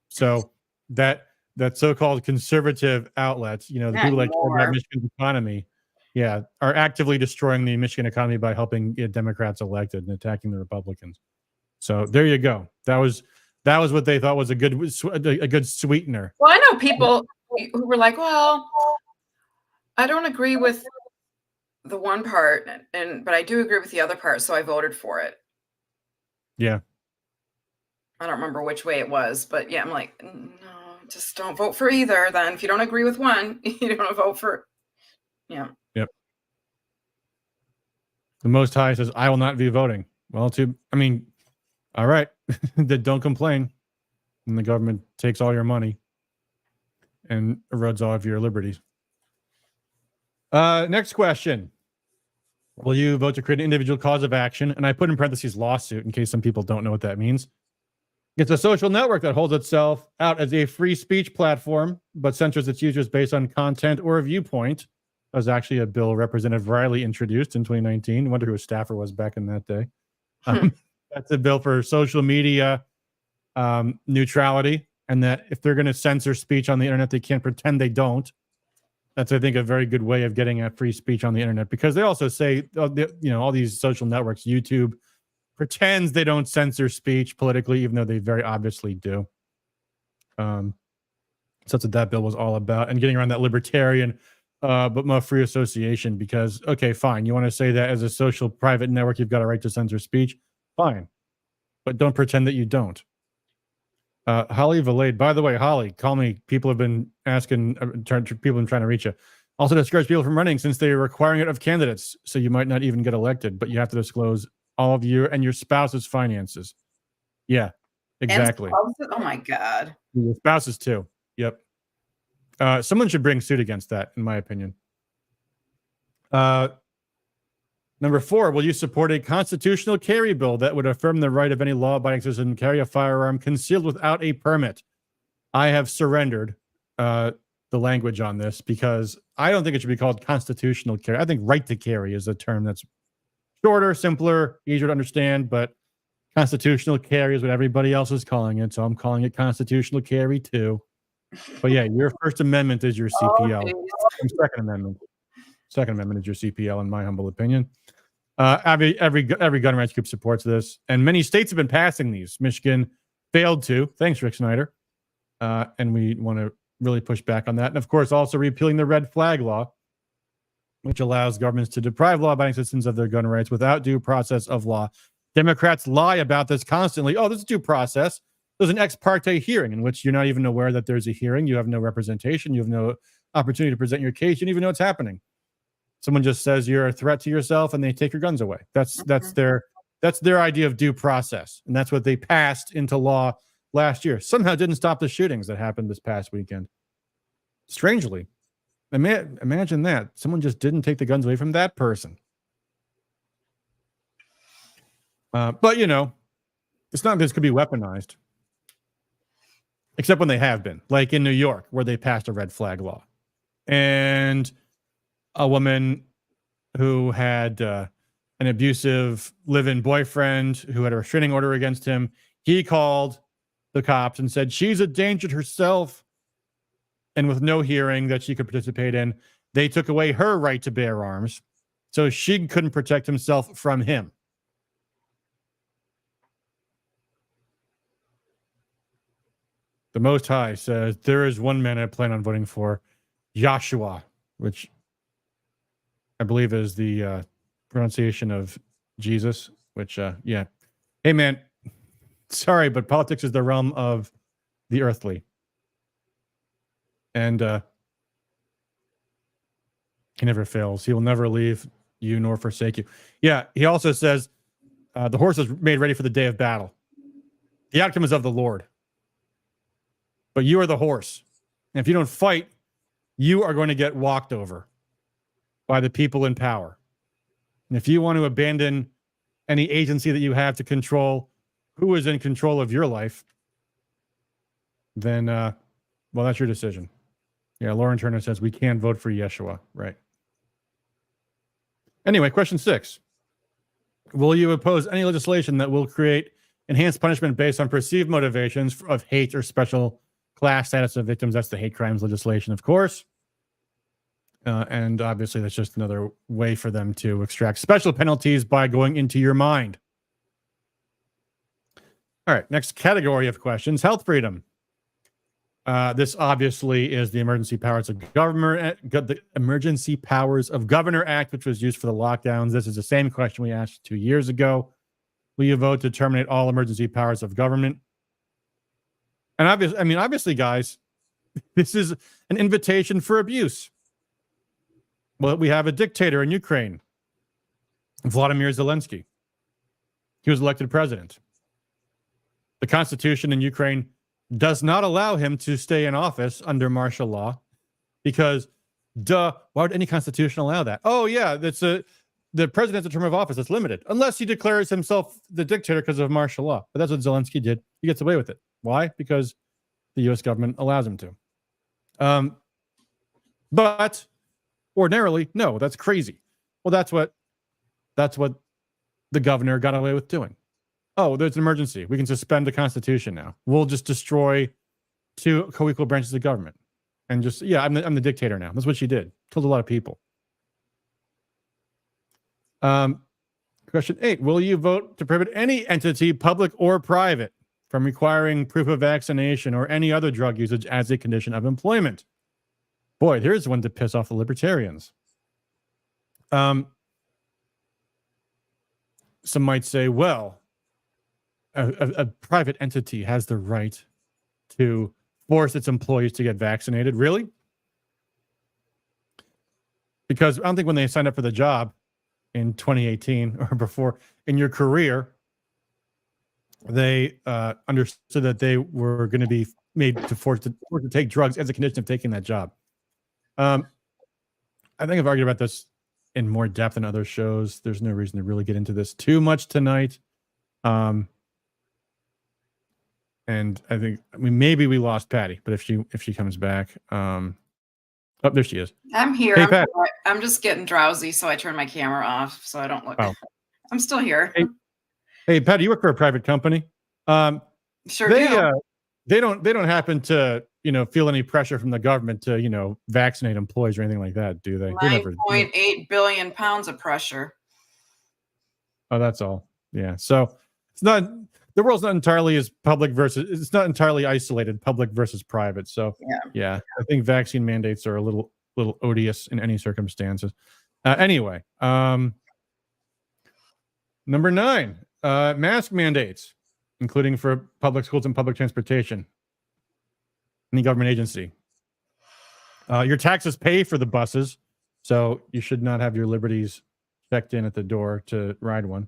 So that so-called conservative outlets, the people that care about Michigan's economy, are actively destroying the Michigan economy by helping get Democrats elected and attacking the Republicans. So there you go. That was what they thought was a good sweetener. Well, I know people who were like, well, I don't agree with the one part, but I do agree with the other part, so I voted for it. Yeah. I don't remember which way it was, but I'm like, no, just don't vote for either. Then if you don't agree with one, you don't vote for. Yeah. Yep. The Most High says, I will not be voting. Well, all right. Then don't complain. And the government takes all your money and erodes all of your liberties. Next question. Will you vote to create an individual cause of action? And I put in parentheses lawsuit in case some people don't know what that means. It's a social network that holds itself out as a free speech platform, but censors its users based on content or viewpoint. That was actually a bill Representative Riley introduced in 2019. I wonder who his staffer was back in that day. That's a bill for social media neutrality, and that if they're going to censor speech on the internet, they can't pretend they don't. That's, I think, a very good way of getting at free speech on the internet, because they also say, all these social networks, YouTube pretends they don't censor speech politically, even though they very obviously do. So that's what that bill was all about, and getting around that libertarian but more free association, because, okay, fine, you want to say that as a social private network, you've got a right to censor speech, fine, but don't pretend that you don't. Holly Valade, by the way, Holly, call me. People have been asking, people have been trying to reach you. Also discourage people from running since they are requiring it of candidates, so you might not even get elected, but you have to disclose all of your and your spouse's finances. Yeah, exactly. Oh my God. Your spouses too. Yep. Someone should bring suit against that, in my opinion. Number 4, will you support a constitutional carry bill that would affirm the right of any law-abiding citizen to carry a firearm concealed without a permit? I have surrendered the language on this because I don't think it should be called constitutional carry. I think right to carry is a term that's shorter, simpler, easier to understand, but constitutional carry is what everybody else is calling it, so I'm calling it constitutional carry too. But yeah, your First Amendment is your CPL. Second Amendment is your CPL, in my humble opinion. Every gun rights group supports this, and many states have been passing these. Michigan failed to. Thanks, Rick Snyder. And we want to really push back on that. And of course, also repealing the red flag law, which allows governments to deprive law-abiding citizens of their gun rights without due process of law. Democrats lie about this constantly. Oh, there's due process. There's an ex parte hearing in which you're not even aware that there's a hearing. You have no representation. You have no opportunity to present your case. You don't even know what's happening. Someone just says you're a threat to yourself and they take your guns away. That's their idea of due process. And that's what they passed into law last year. Somehow didn't stop the shootings that happened this past weekend. Strangely. Imagine that. Someone just didn't take the guns away from that person. But, it's not this could be weaponized. Except when they have been. Like in New York, where they passed a red flag law. And a woman who had an abusive live-in boyfriend who had a restraining order against him, he called the cops and said she's a danger to herself. And with no hearing that she could participate in, they took away her right to bear arms, so she couldn't protect himself from him. The Most High says, there is one man I plan on voting for, Joshua, which I believe is the pronunciation of Jesus, which, yeah. Hey, man, sorry, but politics is the realm of the earthly. And he never fails. He will never leave you nor forsake you. Yeah, he also says, the horse is made ready for the day of battle. The outcome is of the Lord. But you are the horse. And if you don't fight, you are going to get walked over by the people in power. And if you want to abandon any agency that you have to control who is in control of your life, then, well, that's your decision. Yeah, Lauren Turner says we can vote for Yeshua. Right. Anyway, question 6. Will you oppose any legislation that will create enhanced punishment based on perceived motivations of hate or special class status of victims. That's the hate crimes legislation, of course. And obviously, that's just another way for them to extract special penalties by going into your mind. All right, next category of questions, health freedom. This obviously is the Emergency Powers of Government, the Emergency Powers of Governor Act, which was used for the lockdowns. This is the same question we asked 2 years ago. Will you vote to terminate all emergency powers of government? And obviously, guys, this is an invitation for abuse. Well, we have a dictator in Ukraine, Vladimir Zelensky. He was elected president. The Constitution in Ukraine does not allow him to stay in office under martial law because, why would any constitution allow that? Oh, yeah, the president's term of office is limited unless he declares himself the dictator because of martial law. But that's what Zelensky did. He gets away with it. Why? Because the U.S. government allows him to. But ordinarily, no, that's crazy. Well, that's what the governor got away with doing. Oh, there's an emergency. We can suspend the Constitution now. We'll just destroy two co-equal branches of government. And just, yeah, I'm the dictator now. That's what she did. Killed a lot of people. Question 8. Will you vote to prohibit any entity, public or private, from requiring proof of vaccination or any other drug usage as a condition of employment? Boy, here's one to piss off the libertarians. Some might say, well, a private entity has the right to force its employees to get vaccinated. Really? Because I don't think when they signed up for the job in 2018 or before in your career, they understood that they were going to be made to force to take drugs as a condition of taking that job. I think I've argued about this in more depth in other shows. There's no reason to really get into this too much tonight. And I think, maybe we lost Patty, but if she comes back, oh, there she is. I'm here. Hey, I'm just getting drowsy, so I turned my camera off so I don't look. Oh. I'm still here. Hey, Patty, you work for a private company. Sure do. They don't happen to, feel any pressure from the government to, vaccinate employees or anything like that, do they? 9.8 billion pounds of pressure. Oh, that's all. Yeah. So it's not, the world's not entirely it's not entirely isolated, public versus private. So yeah, I think vaccine mandates are a little odious in any circumstances. Anyway, number 9, mask mandates, including for public schools and public transportation. Any government agency. Your taxes pay for the buses, so you should not have your liberties checked in at the door to ride one.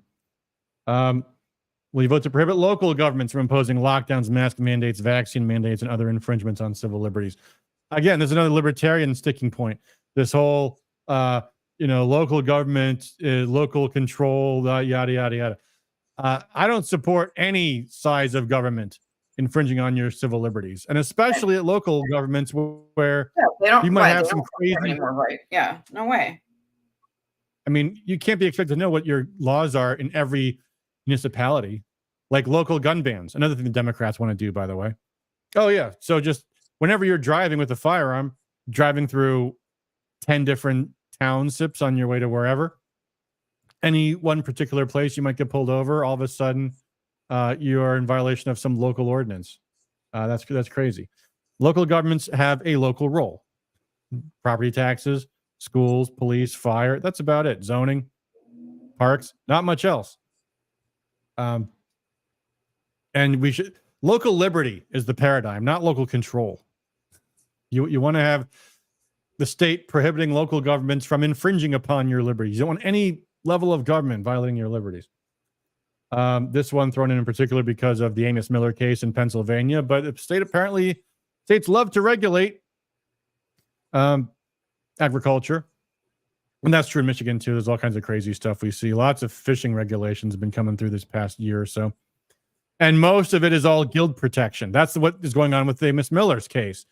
Will you vote to prohibit local governments from imposing lockdowns, mask mandates, vaccine mandates, and other infringements on civil liberties? Again, there's another libertarian sticking point. This whole, local government, local control, yada, yada, yada. I don't support any size of government infringing on your civil liberties, and especially at local governments where you might have some crazy. Right? Yeah, no way. I mean, you can't be expected to know what your laws are in every municipality, like local gun bans. Another thing the Democrats want to do, by the way. Oh yeah, so just whenever you're driving with a firearm, driving through 10 different townships on your way to wherever, any one particular place you might get pulled over, all of a sudden you are in violation of some local ordinance. That's crazy. Local governments have a local role. Property taxes, schools, police, fire. That's about it. Zoning, parks, not much else. And local liberty is the paradigm, not local control. You want to have the state prohibiting local governments from infringing upon your liberties. You don't want any level of government violating your liberties. This one thrown in particular because of the Amos Miller case in Pennsylvania, but the states love to regulate agriculture. And that's true in Michigan too. There's all kinds of crazy stuff we see. Lots of fishing regulations have been coming through this past year or so. And most of it is all guild protection. That's what is going on with Amos Miller's case,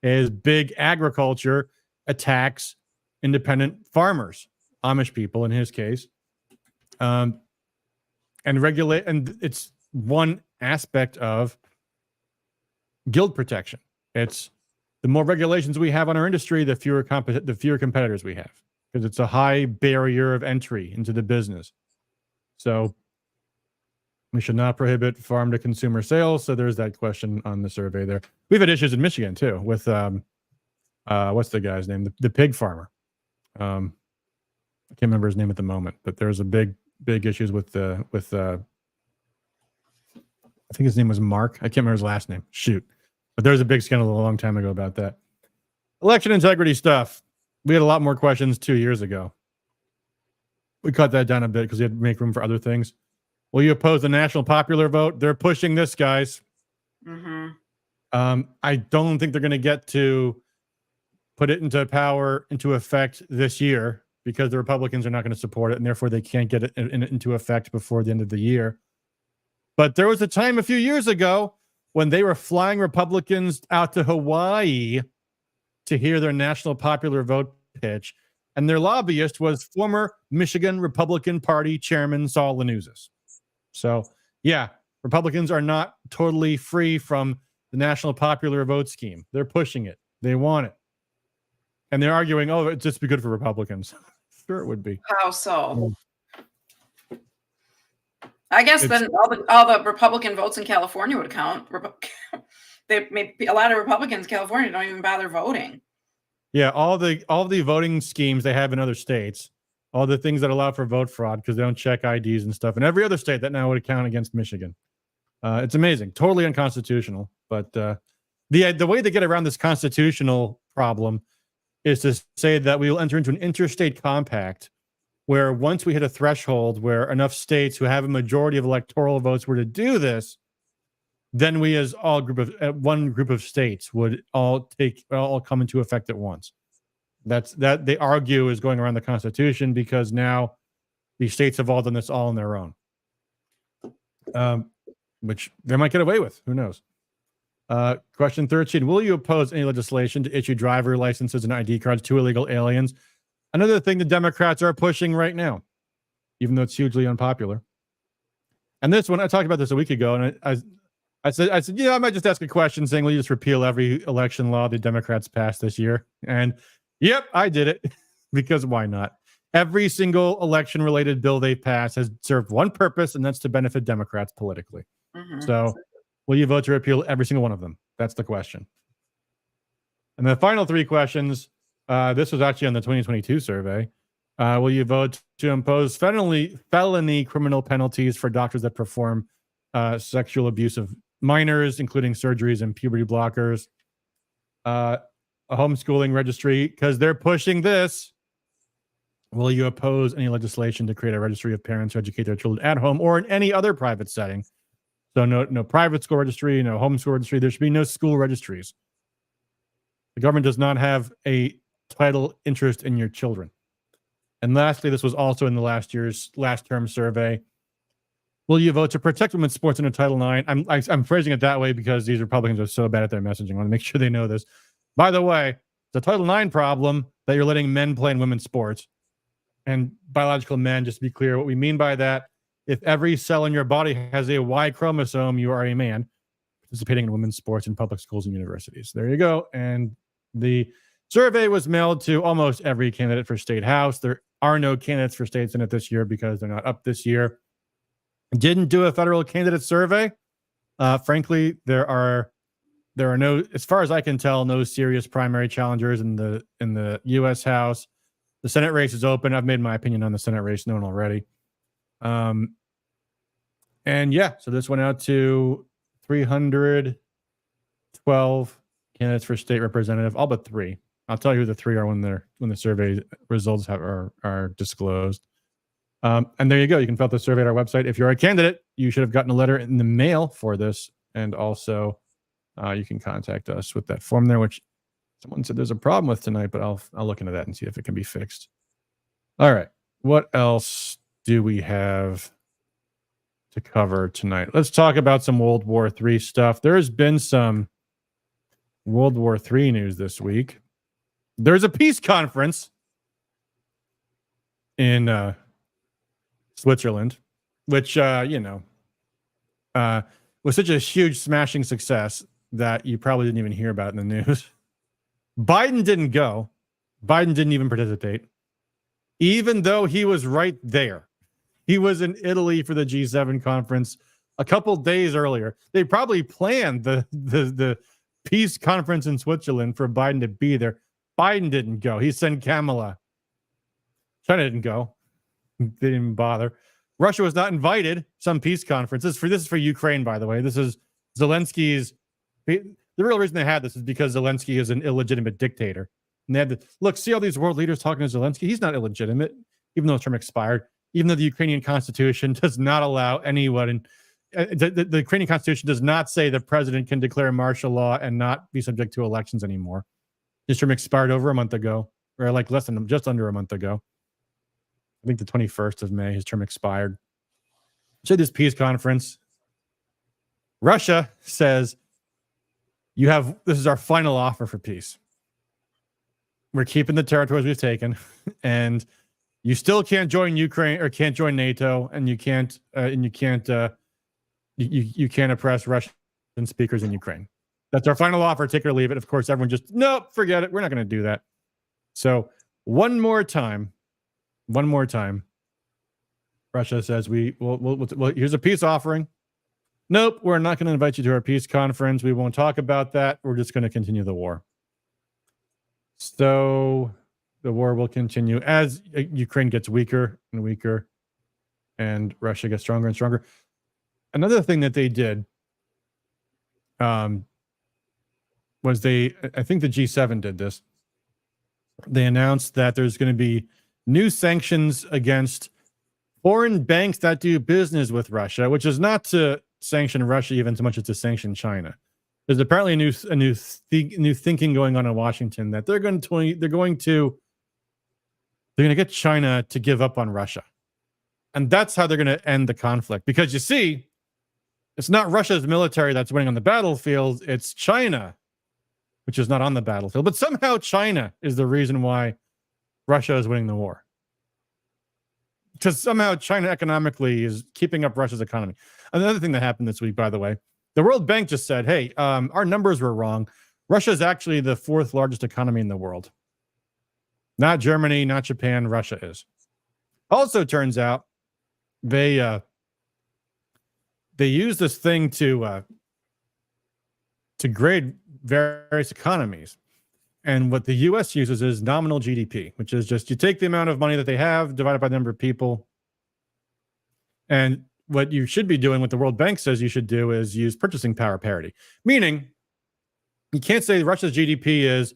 is big agriculture attacks independent farmers, Amish people in his case. And regulate, and it's one aspect of guild protection. It's the more regulations we have on our industry, the fewer competitors we have, because it's a high barrier of entry into the business. So we should not prohibit farm to consumer sales. So there's that question on the survey there. We've had issues in Michigan too with what's the guy's name? The pig farmer. I can't remember his name at the moment, but there's a big issues with I think his name was Mark. I can't remember his last name. Shoot. But there was a big scandal a long time ago about that. Election integrity stuff. We had a lot more questions 2 years ago. We cut that down a bit because we had to make room for other things. Will you oppose the national popular vote? They're pushing this, guys. Mm-hmm. I don't think they're going to get to put it into effect this year, because the Republicans are not going to support it, and therefore they can't get it into effect before the end of the year. But there was a time a few years ago when they were flying Republicans out to Hawaii to hear their national popular vote pitch, and their lobbyist was former Michigan Republican Party Chairman Saul Lanusis. So, yeah, Republicans are not totally free from the national popular vote scheme. They're pushing it. They want it. And they're arguing, oh, it'd just be good for Republicans. Sure, it would be. How so? I guess then all the Republican votes in California would count. A lot of Republicans in California don't even bother voting. Yeah, all the voting schemes they have in other states, all the things that allow for vote fraud because they don't check IDs and stuff, and every other state that now would count against Michigan. It's amazing, totally unconstitutional. But the way to get around this constitutional problem is to say that we will enter into an interstate compact where once we hit a threshold where enough states who have a majority of electoral votes were to do this, then we as one group of states would all come into effect at once. That they argue is going around the Constitution because now the states have all done this all on their own, which they might get away with. Who knows? Question 13. Will you oppose any legislation to issue driver licenses and ID cards to illegal aliens? Another thing the Democrats are pushing right now, even though it's hugely unpopular. And this one, I talked about this a week ago, and I said, yeah, I might just ask a question saying, will you just repeal every election law the Democrats passed this year? And yep, I did it because why not? Every single election-related bill they passed has served one purpose, and that's to benefit Democrats politically. Mm-hmm. So will you vote to repeal every single one of them? That's the question. And the final three questions, this was actually on the 2022 survey. Will you vote to impose felony criminal penalties for doctors that perform sexual abuse of minors, including surgeries and puberty blockers? A homeschooling registry, because they're pushing this. Will you oppose any legislation to create a registry of parents who educate their children at home or in any other private setting? So no private school registry, no homeschool registry. There should be no school registries. The government does not have a title interest in your children. And lastly, this was also in the last term survey. Will you vote to protect women's sports under Title IX? I'm phrasing it that way because these Republicans are so bad at their messaging. I want to make sure they know this. By the way, it's a Title IX problem that you're letting men play in women's sports. And biological men, just to be clear, what we mean by that, if every cell in your body has a Y chromosome, you are a man participating in women's sports in public schools and universities. There you go. And the survey was mailed to almost every candidate for state house. There are no candidates for state senate this year because they're not up this year. Didn't do a federal candidate survey. Frankly, there are no, as far as I can tell, no serious primary challengers in the U.S. House. The Senate race is open. I've made my opinion on the Senate race known already. And yeah, so this went out to 312 candidates for state representative, all but three. I'll tell you who the three are when the survey results are disclosed. And there you go. You can fill out the survey at our website. If you're a candidate, you should have gotten a letter in the mail for this. And also, you can contact us with that form there, which someone said there's a problem with tonight, but I'll look into that and see if it can be fixed. All right. What else do we have to cover tonight? Let's talk about some World War III stuff. There has been some World War III news this week. There's a peace conference in Switzerland, which, was such a huge smashing success that you probably didn't even hear about it in the news. Biden didn't go. Biden didn't even participate, even though he was right there. He was in Italy for the G7 conference a couple days earlier. They probably planned the peace conference in Switzerland for Biden to be there. Biden didn't go. He sent Kamala. China didn't go. They didn't even bother. Russia was not invited. Some peace conference. This is for Ukraine, by the way. This is Zelensky's. The real reason they had this is because Zelensky is an illegitimate dictator. And they had to look, see all these world leaders talking to Zelensky. He's not illegitimate, even though his term expired. Even though the Ukrainian constitution does not allow anyone, the Ukrainian constitution does not say the president can declare martial law and not be subject to elections anymore. His term expired over a month ago, or like just under a month ago. I think the 21st of May, his term expired. So this peace conference, Russia says, this is our final offer for peace. We're keeping the territories we've taken, and you still can't join Ukraine or can't join NATO, and you can't oppress Russian speakers in Ukraine. That's our final offer. Take it or leave it. Of course, everyone just nope, forget it. We're not going to do that. So one more time, Russia says well, here's a peace offering. Nope, we're not going to invite you to our peace conference. We won't talk about that. We're just going to continue the war. So the war will continue as Ukraine gets weaker and weaker and Russia gets stronger and stronger. Another thing that they did was I think the G7 did this. They announced that there's going to be new sanctions against foreign banks that do business with Russia, which is not to sanction Russia even so much as to sanction China. There's apparently a new thinking going on in Washington that they're going to get China to give up on Russia. And that's how they're going to end the conflict. Because you see, it's not Russia's military that's winning on the battlefield, it's China, which is not on the battlefield. But somehow China is the reason why Russia is winning the war. Because somehow China economically is keeping up Russia's economy. Another thing that happened this week, by the way, the World Bank just said, hey, our numbers were wrong. Russia is actually the 4th largest economy in the world. Not Germany, not Japan, Russia is. Also turns out they use this thing to grade various economies. And what the U.S. uses is nominal GDP, which is just you take the amount of money that they have, divided by the number of people. And what you should be doing, what the World Bank says you should do, is use purchasing power parity. Meaning, you can't say Russia's GDP is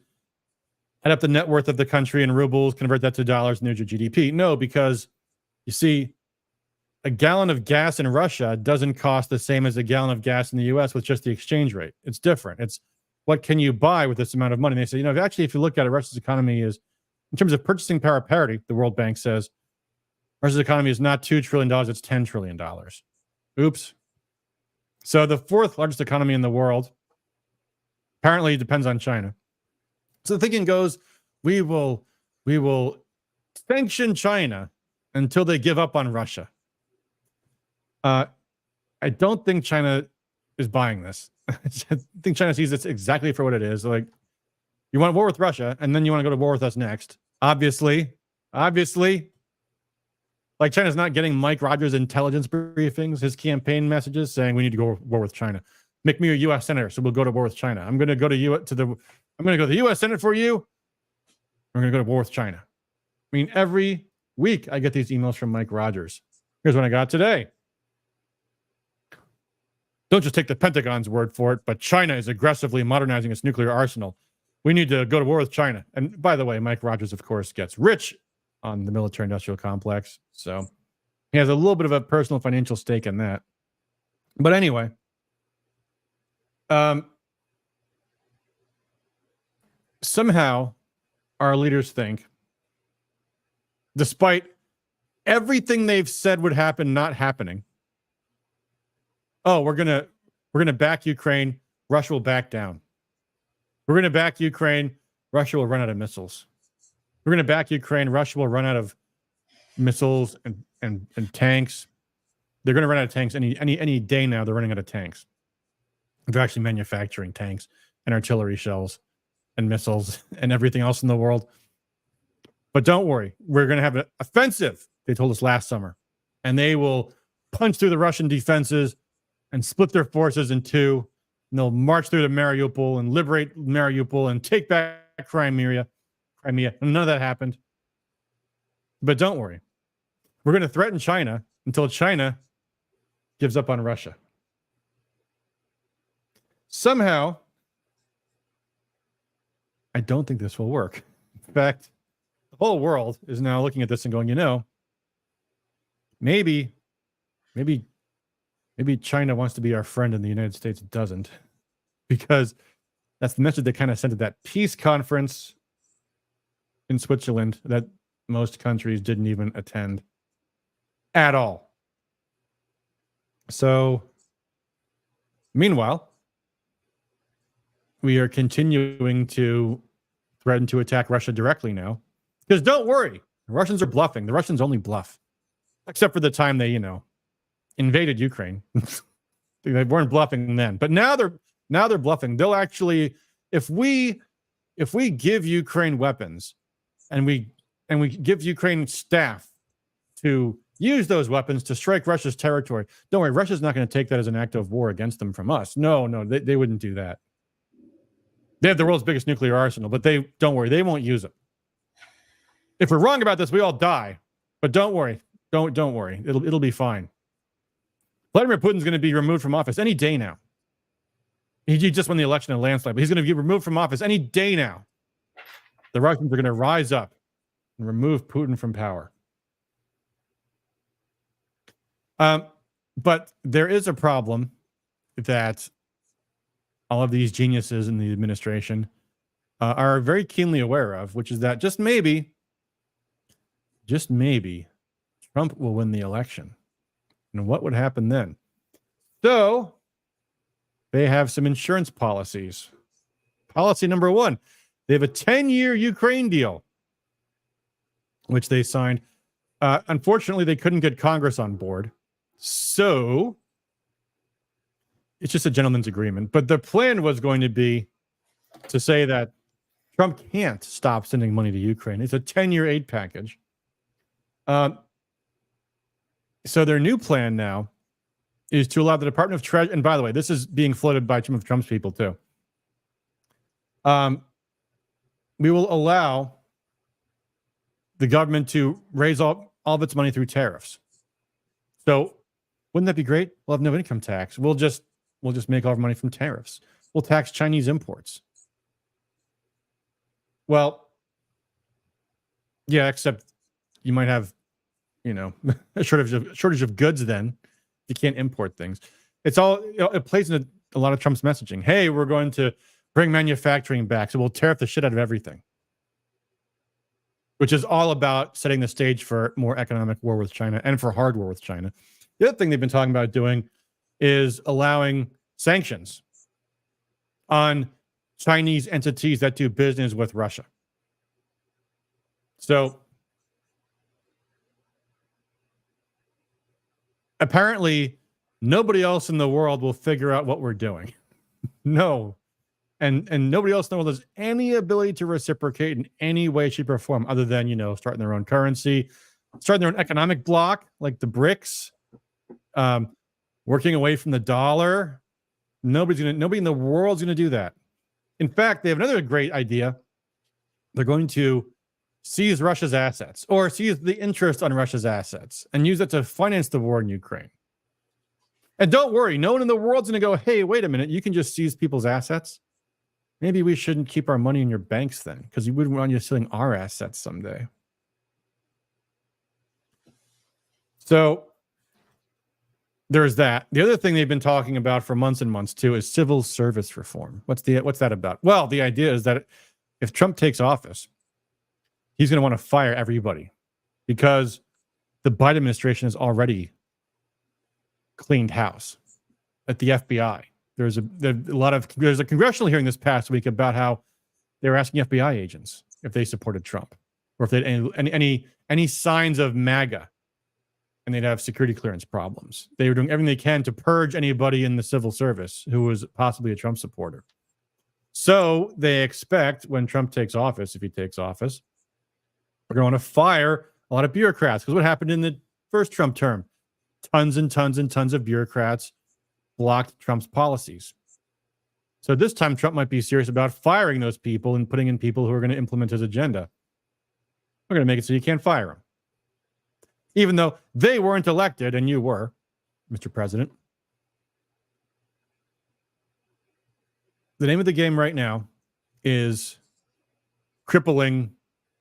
add up the net worth of the country in rubles, convert that to dollars, and there's your GDP. No, because you see, a gallon of gas in Russia doesn't cost the same as a gallon of gas in the U.S. with just the exchange rate. It's different. It's what can you buy with this amount of money? And they say, if you look at it, Russia's economy is, in terms of purchasing power parity, the World Bank says, Russia's economy is not $2 trillion, it's $10 trillion. Oops. So the 4th largest economy in the world apparently depends on China. So the thinking goes, we will sanction China until they give up on Russia. I don't think China is buying this. I think China sees this exactly for what it is. Like, you want war with Russia, and then you want to go to war with us next. Obviously. Like, China's not getting Mike Rogers' intelligence briefings, his campaign messages saying we need to go to war with China. Make me a U.S. senator, so we'll go to war with China. I'm going to go to the U.S. Senate for you. We're going to go to war with China. I mean, every week I get these emails from Mike Rogers. Here's what I got today. Don't just take the Pentagon's word for it, but China is aggressively modernizing its nuclear arsenal. We need to go to war with China. And by the way, Mike Rogers, of course, gets rich on the military-industrial complex. So he has a little bit of a personal financial stake in that. But anyway, somehow our leaders think, despite everything they've said would happen not happening, oh, we're gonna back Ukraine, Russia will back down. We're gonna back Ukraine, Russia will run out of missiles. We're gonna back Ukraine, Russia will run out of missiles and tanks. They're going to run out of tanks any day now. They're running out of tanks. They're actually manufacturing tanks and artillery shells and missiles and everything else in the world. But don't worry, we're going to have an offensive, they told us last summer, and they will punch through the Russian defenses and split their forces in two, and they'll march through to Mariupol and liberate Mariupol and take back Crimea. And none of that happened. But don't worry, we're going to threaten China until China gives up on Russia. Somehow, I don't think this will work. In fact, the whole world is now looking at this and going, maybe China wants to be our friend and the United States doesn't, because that's the message they kind of sent at that peace conference in Switzerland that most countries didn't even attend at all. So, meanwhile, we are continuing to threaten to attack Russia directly now. Because don't worry, the Russians are bluffing. The Russians only bluff. Except for the time they, invaded Ukraine. They weren't bluffing then. But now they're bluffing. They'll actually, if we give Ukraine weapons and we give Ukraine staff to use those weapons to strike Russia's territory, don't worry, Russia's not going to take that as an act of war against them from us. No, they wouldn't do that. They have the world's biggest nuclear arsenal, but don't worry, they won't use it. If we're wrong about this, we all die. But don't worry. Don't worry. It'll be fine. Vladimir Putin's going to be removed from office any day now. He just won the election in a landslide, but he's going to be removed from office any day now. The Russians are going to rise up and remove Putin from power. But there is a problem that all of these geniuses in the administration are very keenly aware of, which is that just maybe, Trump will win the election. And what would happen then? So they have some insurance policies. Policy number one, they have a 10-year Ukraine deal, which they signed. Unfortunately, they couldn't get Congress on board. So it's just a gentleman's agreement. But the plan was going to be to say that Trump can't stop sending money to Ukraine. It's a 10-year aid package. So their new plan now is to allow the Department of Treasury, and by the way, this is being floated by some of Trump's people too. We will allow the government to raise all of its money through tariffs. So wouldn't that be great? We'll have no income tax. We'll just make all our money from tariffs. We'll tax Chinese imports. Well, yeah, except you might have, a shortage of goods then. You can't import things. It's all, it plays into a lot of Trump's messaging. Hey, we're going to bring manufacturing back, so we'll tariff the shit out of everything. Which is all about setting the stage for more economic war with China and for hard war with China. The other thing they've been talking about doing is allowing sanctions on Chinese entities that do business with Russia. So apparently, nobody else in the world will figure out what we're doing. No. And nobody else in the world has any ability to reciprocate in any way, shape, or form other than, starting their own currency, starting their own economic bloc, like the BRICS, working away from the dollar. Nobody in the world's going to do that. In fact, they have another great idea. They're going to seize Russia's assets or seize the interest on Russia's assets and use it to finance the war in Ukraine. And don't worry, no one in the world's going to go, hey, wait a minute, you can just seize people's assets? Maybe we shouldn't keep our money in your banks then, because you wouldn't want you stealing our assets someday. So there's that. The other thing they've been talking about for months and months too is civil service reform. What's that about? Well, the idea is that if Trump takes office, he's going to want to fire everybody because the Biden administration has already cleaned house at the FBI. There's a congressional hearing this past week about how they were asking FBI agents if they supported Trump or if they had any signs of MAGA and they'd have security clearance problems. They were doing everything they can to purge anybody in the civil service who was possibly a Trump supporter. So they expect when Trump takes office, if he takes office, we're going to fire a lot of bureaucrats. Because what happened in the first Trump term? Tons and tons and tons of bureaucrats blocked Trump's policies. So this time Trump might be serious about firing those people and putting in people who are going to implement his agenda. We're going to make it so you can't fire them. Even though they weren't elected and you were, Mr. President. The name of the game right now is crippling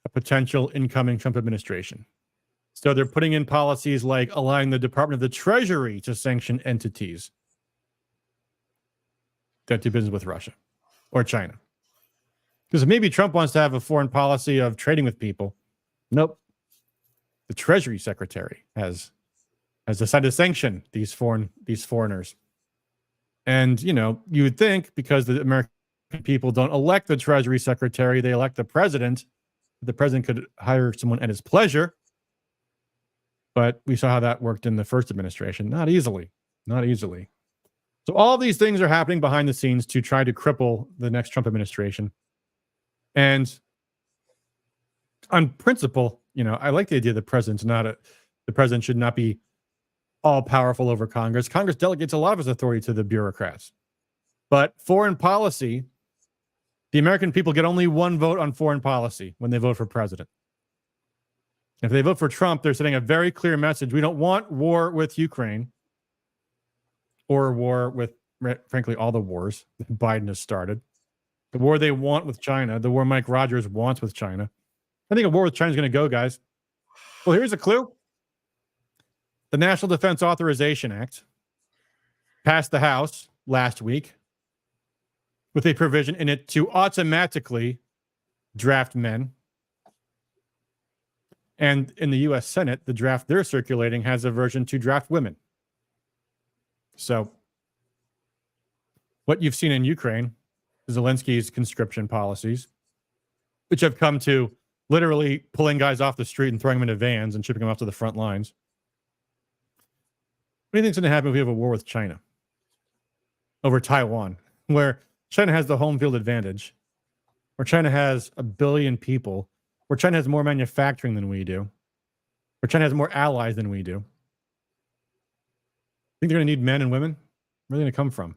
a potential incoming Trump administration. So they're putting in policies like allowing the Department of the Treasury to sanction entities that do business with Russia or China. Because maybe Trump wants to have a foreign policy of trading with people. Nope. The Treasury Secretary has decided to sanction these foreigners. And, you know, you would think because the American people don't elect the Treasury Secretary, they elect the president. The president could hire someone at his pleasure. But we saw how that worked in the first administration. Not easily. So all these things are happening behind the scenes to try to cripple the next Trump administration. And on principle, you know, I like the idea the president should not be all powerful over Congress. Congress delegates a lot of its authority to the bureaucrats. But foreign policy, the American people get only one vote on foreign policy when they vote for president. If they vote for Trump, they're sending a very clear message. We don't want war with Ukraine or war with, frankly, all the wars that Biden has started. The war they want with China, the war Mike Rogers wants with China. I think a war with China is going to go, guys. Well, here's a clue. The National Defense Authorization Act passed the House last week with a provision in it to automatically draft men. And in the U.S. Senate, the draft they're circulating has a version to draft women. So what you've seen in Ukraine, Zelensky's conscription policies, which have come to literally pulling guys off the street and throwing them into vans and shipping them off to the front lines. What do you think is going to happen if we have a war with China over Taiwan, where China has the home field advantage, where China has 1 billion people, where China has more manufacturing than we do, where China has more allies than we do? Think they're going to need men and women? Where are they going to come from?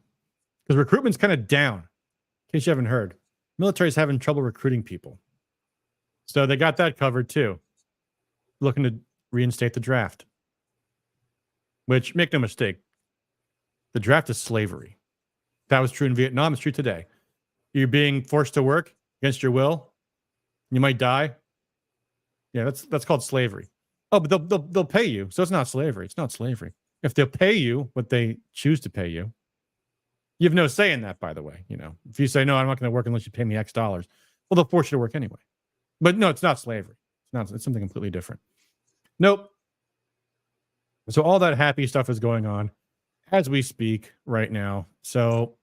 Because recruitment's kind of down, in case you haven't heard. Military's having trouble recruiting people. So they got that covered too. Looking to reinstate the draft. Which, make no mistake, the draft is slavery. That was true in Vietnam. It's true today. You're being forced to work against your will. You might die. Yeah, that's called slavery. Oh, but they'll pay you. So it's not slavery. It's not slavery. If they'll pay you what they choose to pay you, you have no say in that, by the way. You know, if you say, no, I'm not going to work unless you pay me X dollars, well, they'll force you to work anyway. But no, it's not slavery. It's something completely different. Nope. So all that happy stuff is going on as we speak right now. So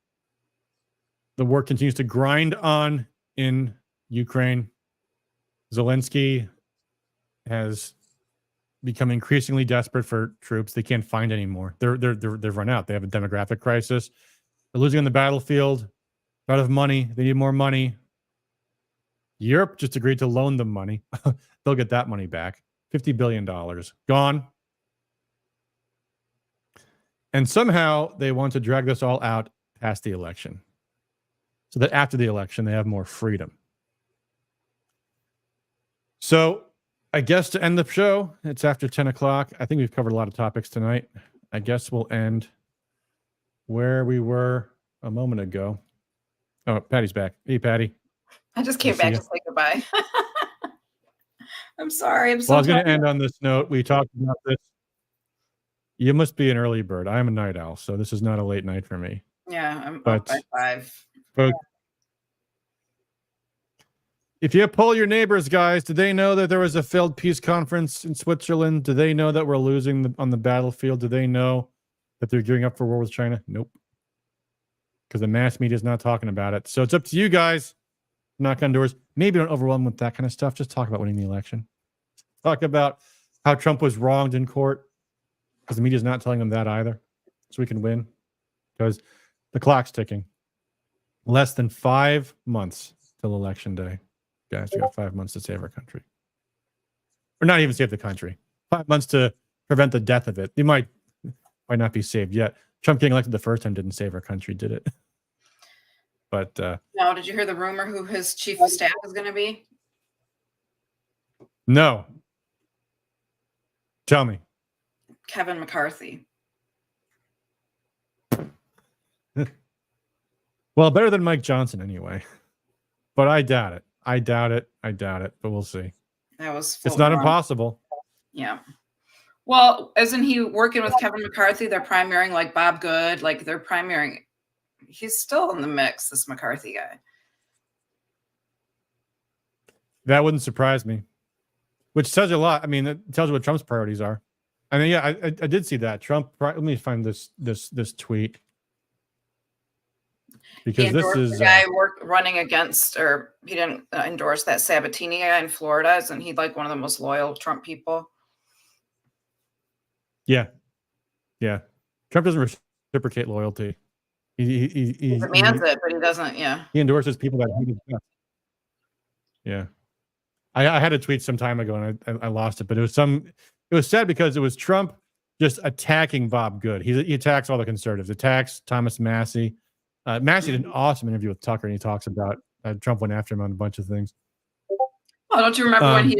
the war continues to grind on in Ukraine. Zelensky has become increasingly desperate for troops. They can't find any more. They've run out. They have a demographic crisis. They're losing on the battlefield. They're out of money. They need more money. Europe just agreed to loan them money. They'll get that money back. $50 billion. Gone. And somehow they want to drag this all out past the election so that after the election, they have more freedom. So I guess to end the show, it's after 10 o'clock. I think we've covered a lot of topics tonight. I guess we'll end where we were a moment ago. Oh, Patty's back. Hey, Patty. I just came back to say goodbye. I'm sorry. Well, I was going to end on this note. We talked about this. You must be an early bird. I'm a night owl, so this is not a late night for me. Yeah, I'm up by 5. Folks, if you poll your neighbors, guys, do they know that there was a failed peace conference in Switzerland? Do they know that we're losing on the battlefield? Do they know that they're gearing up for war with China? Nope. Because the mass media is not talking about it. So it's up to you guys. Knock on doors. Maybe don't overwhelm with that kind of stuff. Just talk about winning the election. Talk about how Trump was wronged in court. because the media is not telling them that either. So we can win because the clock's ticking. Less than 5 months till election day. Guys, we got 5 months to save our country. Or not even save the country. 5 months to prevent the death of it. They might not be saved yet. Trump getting elected the first time didn't save our country, did it? But no, did you hear the rumor who his chief of staff is going to be? No. Tell me. Kevin McCarthy. Well, better than Mike Johnson anyway. But I doubt it. I doubt it. But we'll see. That was. It's not impossible. Yeah. Well, isn't he working with Kevin McCarthy? They're primarying like Bob Good. Like they're primarying. He's still in the mix, this McCarthy guy. That wouldn't surprise me. Which tells you a lot. I mean, it tells you what Trump's priorities are. I mean, yeah, I did see that. Trump. Let me find this tweet. Because this is the guy running against, or he didn't endorse that Sabatini guy in Florida. Isn't he like one of the most loyal Trump people? Yeah. Trump doesn't reciprocate loyalty. He demands it, but he doesn't. Yeah. He endorses people that he does. Yeah. I had a tweet some time ago and I lost it, but it was sad because it was Trump just attacking Bob Good. He attacks all the conservatives, attacks Thomas Massey. Massey did an awesome interview with Tucker, and he talks about Trump went after him on a bunch of things. Oh, don't you remember when he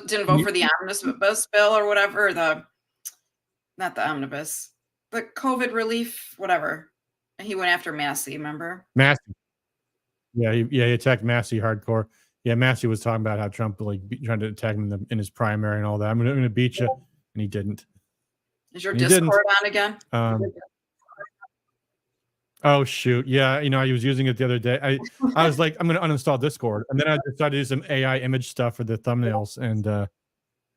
didn't vote for the omnibus bill or whatever? Not the omnibus, the COVID relief, whatever. And he went after Massey. Remember? Massey. Yeah, he attacked Massey hardcore. Yeah, Massey was talking about how Trump trying to attack him in his primary and all that. I'm going to beat you, and he didn't. Is your Discord on again? Oh shoot! Yeah, I was using it the other day. I was like, I'm going to uninstall Discord, and then I decided to do some AI image stuff for the thumbnails, and so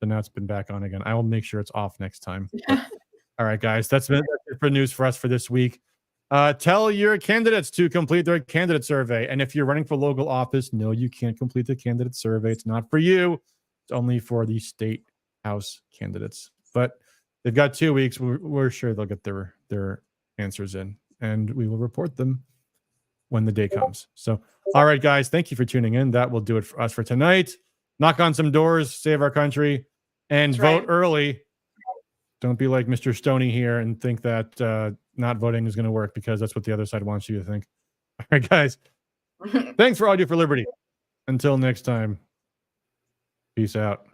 now it's been back on again. I will make sure it's off next time. All right, guys, that's it for news for us for this week. Tell your candidates to complete their candidate survey, and if you're running for local office, no, you can't complete the candidate survey. It's not for you. It's only for the state house candidates. But they've got 2 weeks. We're sure they'll get their answers in, and we will report them when the day comes. So, all right, guys, thank you for tuning in. That will do it for us for tonight. Knock on some doors, save our country, and That's vote right. early. Don't be like Mr. Stoney here and think that not voting is going to work, because that's what the other side wants you to think. All right, guys. Thanks for all you do for liberty. Until next time. Peace out.